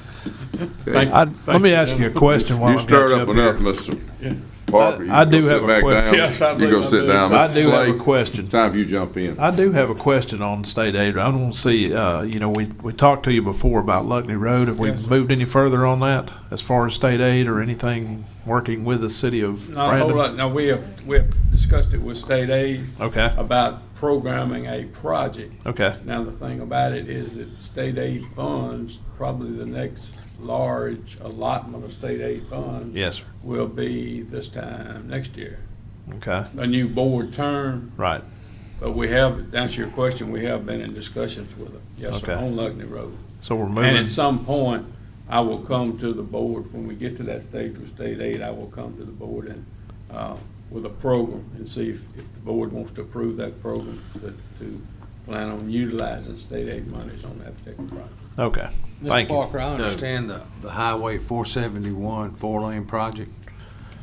Let me ask you a question while You I've got stirred you up up enough, here. Mr. Parker. You I do go have sit a back question. down. Yes, I You believe go I sit do. down, I Mr. do have a Slade. question. Time for you to jump in. I do have a question on state aid. I want to see, you know, we talked to you before about Luckney Road. Have we Yes. moved any further on that as far as state aid or anything working with the city of Not a whole Brandon? lot. Now, we have discussed it with state aid Okay, about programming a project. okay, Now, the thing about it is that state aid funds, probably the next large allotment of state aid funds yes, sir. will be this time next year. Okay, A new board term, right, but we have, to answer your question, we have been in discussions with them. Yes, sir, Okay. on Luckney Road. so we're And moving, at some point, I will come to the board, when we get to that stage with state aid, I will come to the board and, with a program and see if the board wants to approve that program to plan on utilizing state aid monies on that particular project. okay, Mr. thank you. Parker, I understand the Highway 471 four-lane project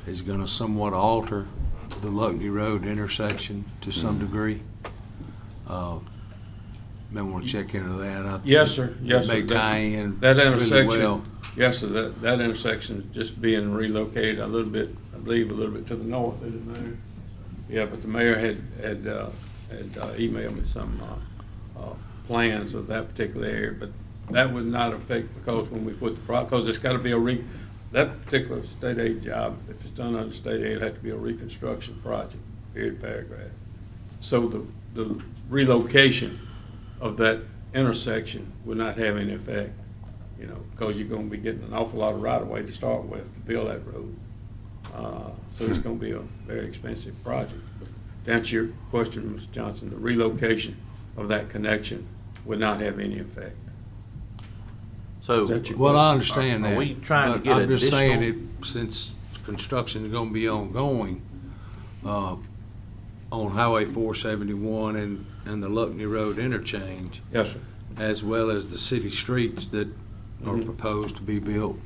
is gonna somewhat alter the Luckney Road intersection to some degree. May wanna check into that. Yes, sir. Yes, It sir. may tie in That really intersection, well. yes, sir, that intersection is just being relocated a little bit, I believe, a little bit to the north, isn't it, Mayor? Yeah, but the mayor had emailed me some, plans of that particular area, but that would not affect, because when we put because it's gotta be that particular state aid job, if it's done under state aid, it'd have to be a reconstruction project, period, paragraph. So the relocation of that intersection would not have any effect, you know, because you're gonna be getting an awful lot of right-of-way to start with to build that road. So it's gonna be a very expensive project. But to answer your question, Mr. Johnson, the relocation of that connection would not have any effect. So, Is that your Well, I question? understand that. Are we trying to but get I'm just saying additional- it, since construction is gonna be ongoing, on Highway 471 and the Luckney Road interchange, Yes, sir. as well as the city streets that are Mhm. proposed to be built.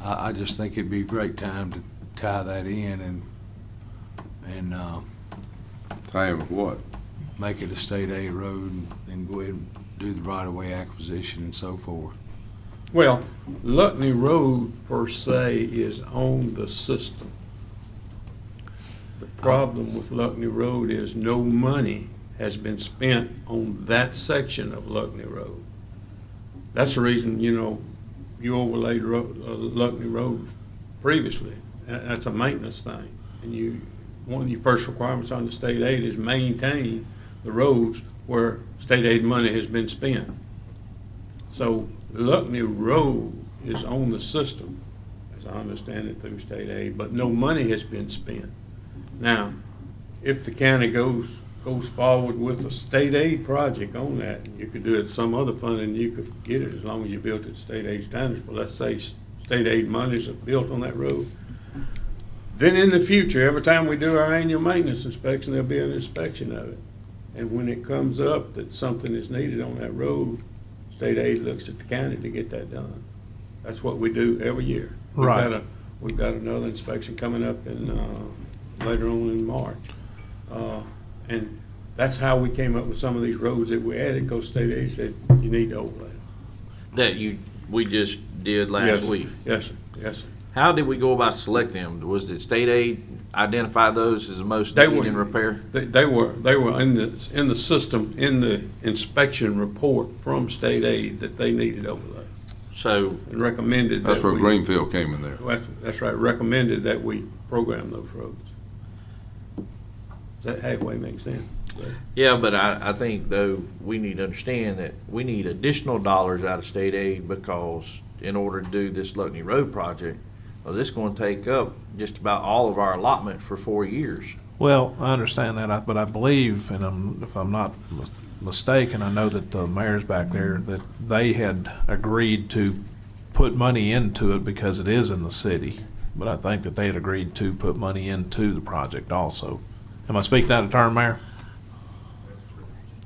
I just think it'd be a great time to tie that in and Time of what? make it a state aid road and go ahead and do the right-of-way acquisition and so forth. Well, Luckney Road per se is on the system. The problem with Luckney Road is no money has been spent on that section of Luckney Road. That's the reason, you know, you overlaid Luckney Road previously. That's a maintenance thing. And one of your first requirements on the state aid is maintain the roads where state aid money has been spent. So Luckney Road is on the system, as I understand it, through state aid, but no money has been spent. Now, if the county goes forward with a state aid project on that, you could do it some other funding, you could get it as long as you built it state aid standards. But let's say state aid monies are built on that road. Then in the future, every time we do our annual maintenance inspection, there'll be an inspection of it. And when it comes up that something is needed on that road, state aid looks at the county to get that done. That's what we do every year. Right. We've got another inspection coming up later on in March. And that's how we came up with some of these roads that we added, because state aid said you need to overlay them. that we just did last Yes, week. Yes, sir, yes, sir. How did we go about selecting them? Was the state aid identify those as the most They needed were- in repair? They were in the system, in the inspection report from state aid that they neneeded overlay. So, And recommended that That's where we- Greenfield came in there. That's right, recommended that we program those roads. Does that halfway make sense? yeah, but I think though, we need to understand that we need additional dollars out of state aid, because in order to do this Luckney Road project, well, this is gonna take up just about all of our allotment for 4 years. Well, I understand that, but I believe, and if I'm not mistaken, I know that the mayor's back there, that they had agreed to put money into it because it is in the city. But I think that they had agreed to put money into the project also. Am I speaking out of turn, Mayor?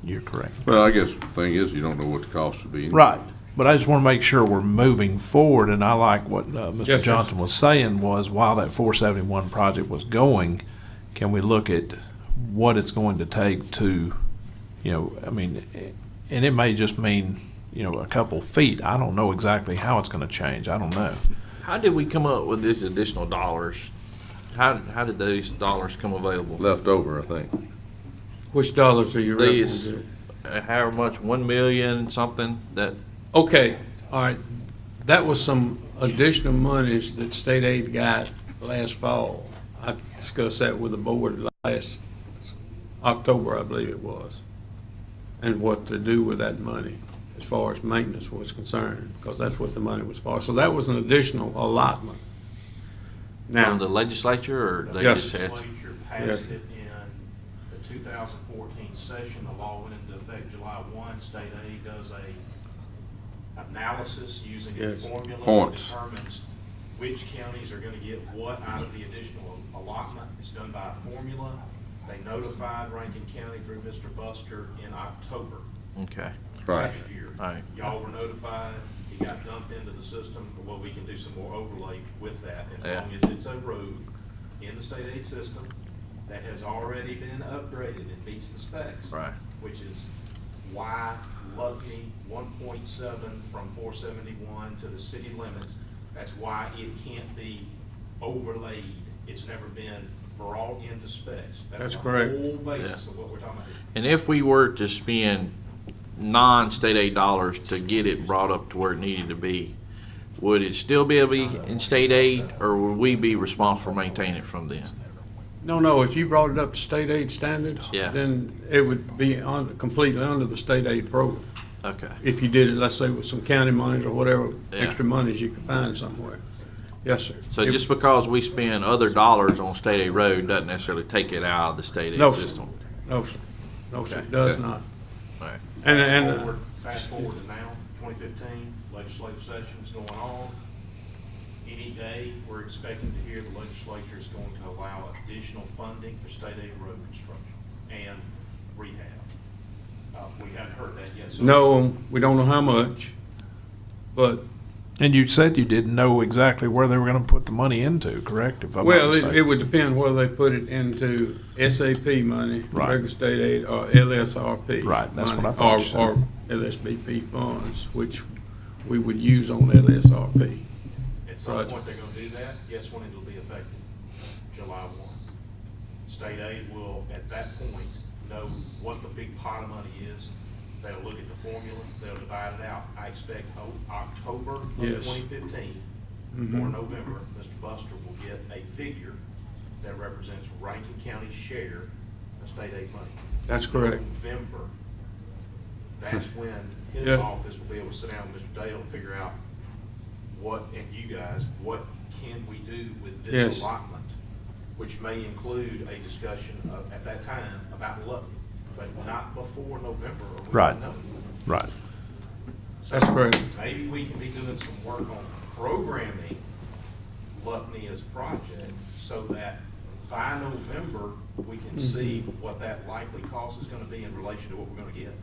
You're correct. Well, I guess the thing is, you don't know what the cost would be. Right, but I just want to make sure we're moving forward, and I like what Yes, Mr. sir. Johnson was saying was, while that 471 project was going, can we look at what it's going to take to, you know, I mean, and it may just mean, you know, a couple feet. I don't know exactly how it's going to change. I don't know. How did we come up with these additional dollars? How did those dollars come available? Left over, I think. Which dollars are you These, referring however much, 1 million something that, to? Okay, all right. That was some additional monies that state aid got last fall. I discussed that with the board last October, I believe it was, and what to do with that money as far as maintenance was concerned, because that's what the money was for. So that was an additional allotment. Now, from the legislature, or they Yes. just had? Legislature passed Yes. it in the 2014 session. The law went into effect July 1. State aid does a analysis using a Yes. formula that Points. determines which counties are going to get what out of the additional allotment. It's done by a formula. They notified Rankin County through Mr. Buster in October Okay, Right. last year. Right. Y'all were notified, it got dumped into the system, well, we can do some more overlay with that, as Yeah. long as it's a road in the state aid system that has already been upgraded and meets the specs. Right. Which is why Luckney 1.7 from 471 to the city limits, that's why it can't be overlaid. It's never been brought into specs. That's correct. The whole basis of what we're talking about. and if we were to spend non-state aid dollars to get it brought up to where it needed to be, would it still be able to be in state aid, or would we be responsible for maintaining it from then? No, if you brought it up to state aid standards, Yeah. then it would be completely under the state aid program. Okay. If you did it, let's say with some county monies or whatever Yeah. extra monies you could find somewhere. Yes, sir. So just because we spend other dollars on state aid road doesn't necessarily take it out of the state No, aid sir. system? No, sir. No, sir, Okay. it does Okay. not. All right. And, Fast forward to now, 2015, legislative session's going on. Any day, we're expecting to hear the legislature is going to allow additional funding for state aid road construction and rehab. We haven't heard that yet. so- no, we don't know how much, but, And you said you didn't know exactly where they were gonna put the money into, correct? If I'm not well, mistaken? it would depend whether they put it into SAP money, Right. regular state aid, or LSRP. Right, that's what I money, thought you said. Or LSBP funds, which we would use on LSRP. At some Right. point, they're gonna do that. Guess when it'll be effective? July 1. State aid will, at that point, know what the big pot of money is. They'll look at the formula, they'll divide it out. I expect October of Yes. 2015 or Mhm. November, Mr. Buster will get a figure that represents Rankin County's share of state aid money. That's correct. November, that's when his Yeah. office will be able to sit down with Mr. Dale and figure out what, and you guys, what can we do with this Yes. allotment? Which may include a discussion of, at that time, about Lutney, but not before November, or we Right. won't know. Right. So That's correct. maybe we can be doing some work on programming Lutney as a project, so that by November, we can see what that likely cost is gonna be in relation to what we're gonna get.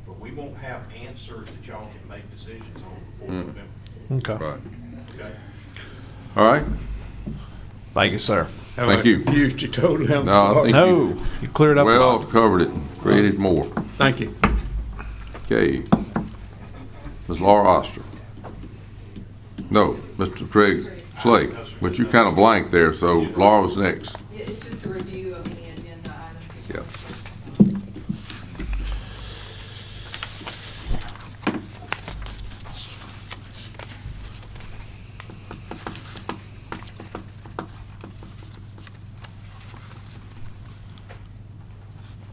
But we won't have answers that y'all can make decisions on before November, Okay. Right. okay? All right. Thank you, sir. Have Thank I you. confused you totally? I'm No, I sorry. think No, you cleared up a Well, lot. covered it, created more. Thank you. Okay. Ms. Laura Oster. No, Mr. Craig Slade, but you kind of blank there, so Laura was next. Yeah, it's just a review of any agenda items. Yeah.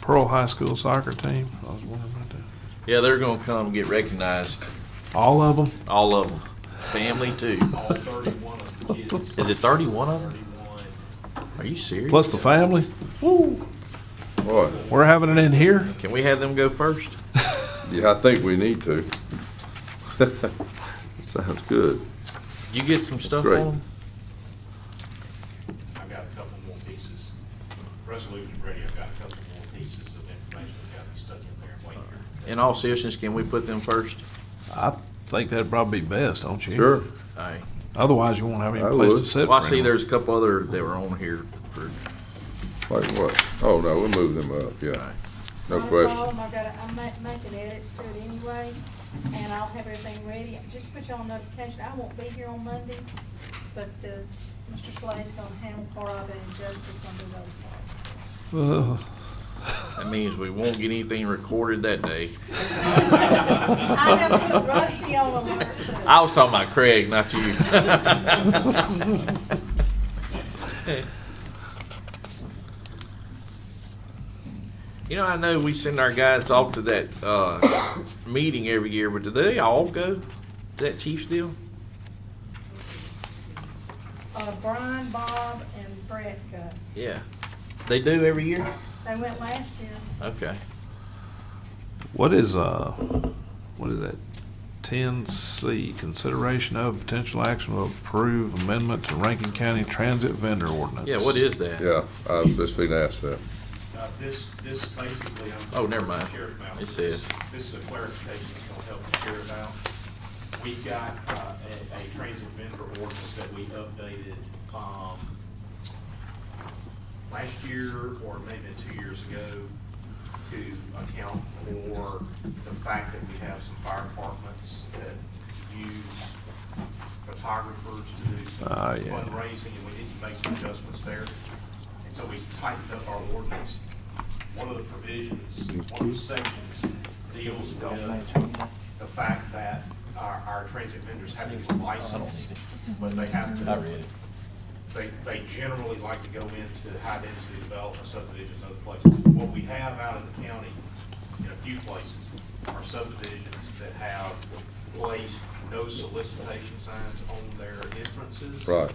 Pearl High School soccer team. I was wondering about that. Yeah, they're gonna come and get recognized, All of them? all of them. Family too. All 31 of the kids. Is it 31 of them? 31. Are you serious? Plus the family? Boy, We're having it in here? Can we have them go first? yeah, I think we need to. Sounds good. Did you get some stuff great. on them? I've got a couple more pieces. Resolution ready, I've got a couple more pieces of information that got to be stuck in there and waiting here. In all seriousness, can we put them first? I think that'd probably be best, don't you? Sure. All right. Otherwise, you won't have any I place to would. sit. Well, I for see anyone. there's a couple other that were on here for, Like what? Oh, no, we'll move them up, all yeah. right. No Not a question. problem. I'm making edits to it anyway, and I'll have everything ready. Just to put you on notification, I won't be here on Monday, but Mr. Slade's gonna handle part of it, and Jessica's gonna do the other part. Ugh. That means we won't get anything recorded that day. I have put Rusty on alert, too. I was talking about Craig, not you. You know, I know we send our guys off to that meeting every year, but do they all go to that Chiefs deal? Brian, Bob, and Brett go. Yeah. They do every year? They went last year. Okay. What is that? 10C, consideration of potential action to approve amendment to Rankin County Transit Vendor Ordinance. Yeah, what is that? Yeah, I was just going to ask that. This basically, Oh, never mind. Sheriff Mount, It says. This is a clarification that's gonna help the sheriff out. We've got, a transit vendor ordinance that we updated, last year, or maybe 2 years ago, to account for the fact that we have some fire departments that use photographers to do some yeah. fundraising, and we need to make some adjustments there. And so we tightened up our ordinance. One of the provisions, one of the sections deals with the fact that our transit vendors have to be licensed. But they have to they generally like to go into high-density development subdivisions other places. What we have out in the county, in a few places, are subdivisions that have placed no solicitation signs on their entrances. Right.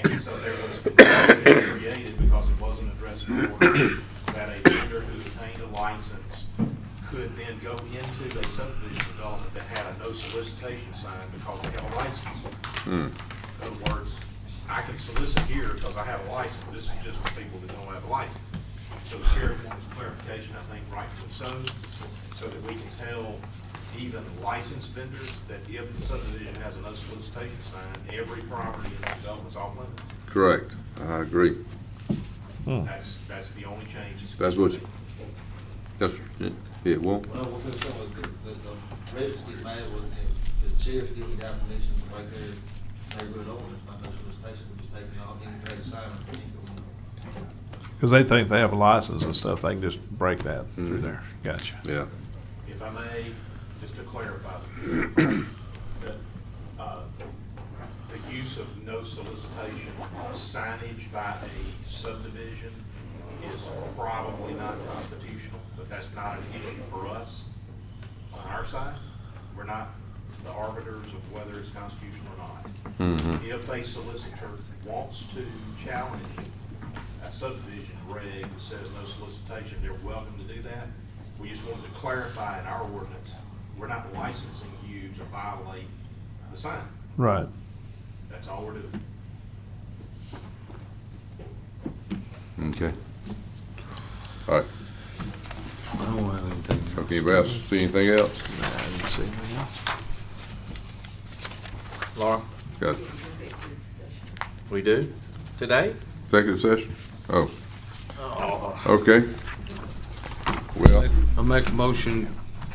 And so there was confusion created because it wasn't addressed in order that a vendor who obtained a license could then go into a subdivision development that had a no solicitation sign because they have a license. Hmm. In other words, I can solicit here because I have a license. This is just for people that don't have a license. So the sheriff wants clarification, I think, rightfully so that we can tell even licensed vendors that if the subdivision has a no solicitation sign, every property in the development's off limits. Correct. I agree. That's the only change. That's what, that's, it won't. Well, we're gonna tell the residents get mad with the sheriff's giving out permission to break their neighborhood ordinance, not no solicitation, we're just taking off any kind of sign. Because they think they have a license and stuff, they can just break that through there. Gotcha. Yeah. If I may, just to clarify, the use of no solicitation signage by a subdivision is probably not constitutional, but that's not an issue for us on our side. We're not the arbiters of whether it's constitutional or not. Mm-hmm. If a solicitor wants to challenge a subdivision reg that says no solicitation, they're welcome to do that. We just wanted to clarify in our ordinance, we're not licensing you to violate the sign. Right. That's all we're doing. Okay. All right. I don't have anything. Okay, anybody else see anything else? Nah, I didn't see anything else. Laura, Got we do today? executive session? Oh. Okay. Well, I'll make a motion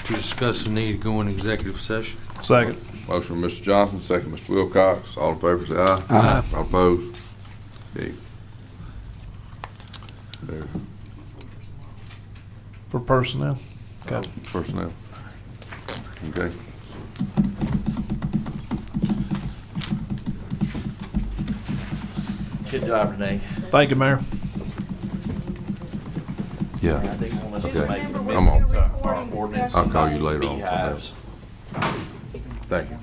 to discuss the need to go in executive session. Second. motion from Mr. Johnson, second Mr. Wilcox. All in favor, say aye. Aye. All opposed? Okay. There. For personnel. Okay. Personnel. Okay. Good job, Renee. Thank you, Mayor. Yeah. I think one of us Just make remember, a I'm on. we're still our recording ordinance. I'll call you later on. Beehives. Thank you.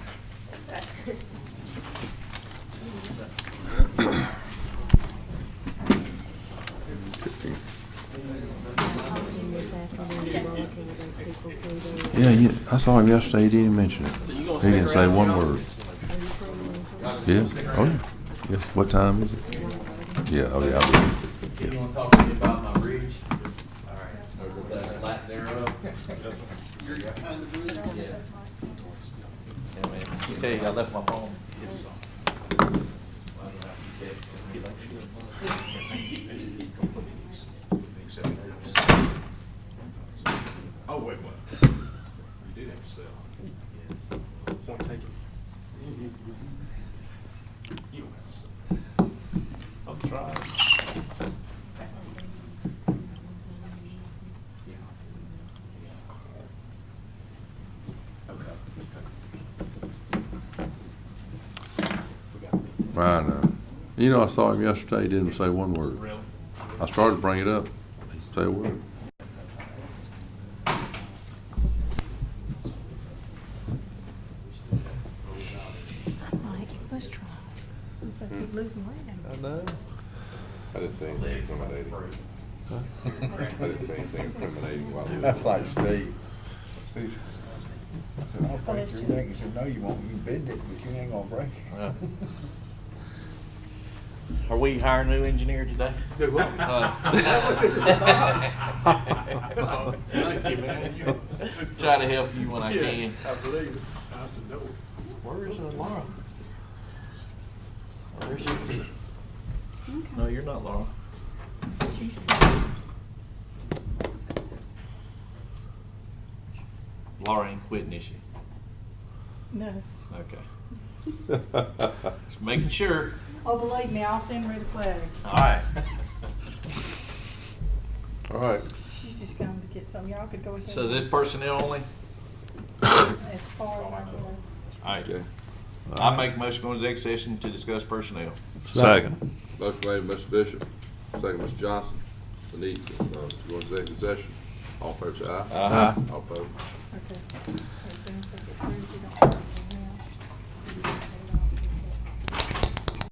Yeah, I saw him yesterday, he didn't even mention it. He didn't say one word. Yeah, oh yeah. Yeah, what time is it? Yeah, oh yeah, I will. You wanna talk to me about my bridge? All right. Or the lack thereof? Yeah. Yeah, man. I tell you, I left my phone. Oh, wait, what? You do have to sell. Yes. Point taken. You don't have to sell. I'm trying. Right, you know, I saw him yesterday, he didn't say one word. Really? I started to bring it up, he didn't say a word. Let's try. Looks like he's losing weight. I know. I didn't say anything intimidating. I didn't say anything intimidating while he was. That's like Steve. Steve says, I said, I'll break your neck. He said, no, you won't. You bend it, but you ain't gonna break Yeah. it. Are we hiring a new engineer today? Do what? Thank you, man. Try to help you when I can. I believe it. Out the door. Where is Laura? Where is she? No, you're not Laura. She's Laura ain't quitting, is she? no. Okay. Just making sure. Oh, believe me, I'll send red flags. All right. All right. She's just going to get some. Y'all could go ahead. So is this personnel only? As far as I go. All right. Okay. I make a motion to go into executive session to discuss personnel. Second. Motion made, Mr. Bishop, second, Mr. Johnson. The need to go into executive session. All in favor say aye. Aye. All opposed. Okay. As soon as I get through, we don't-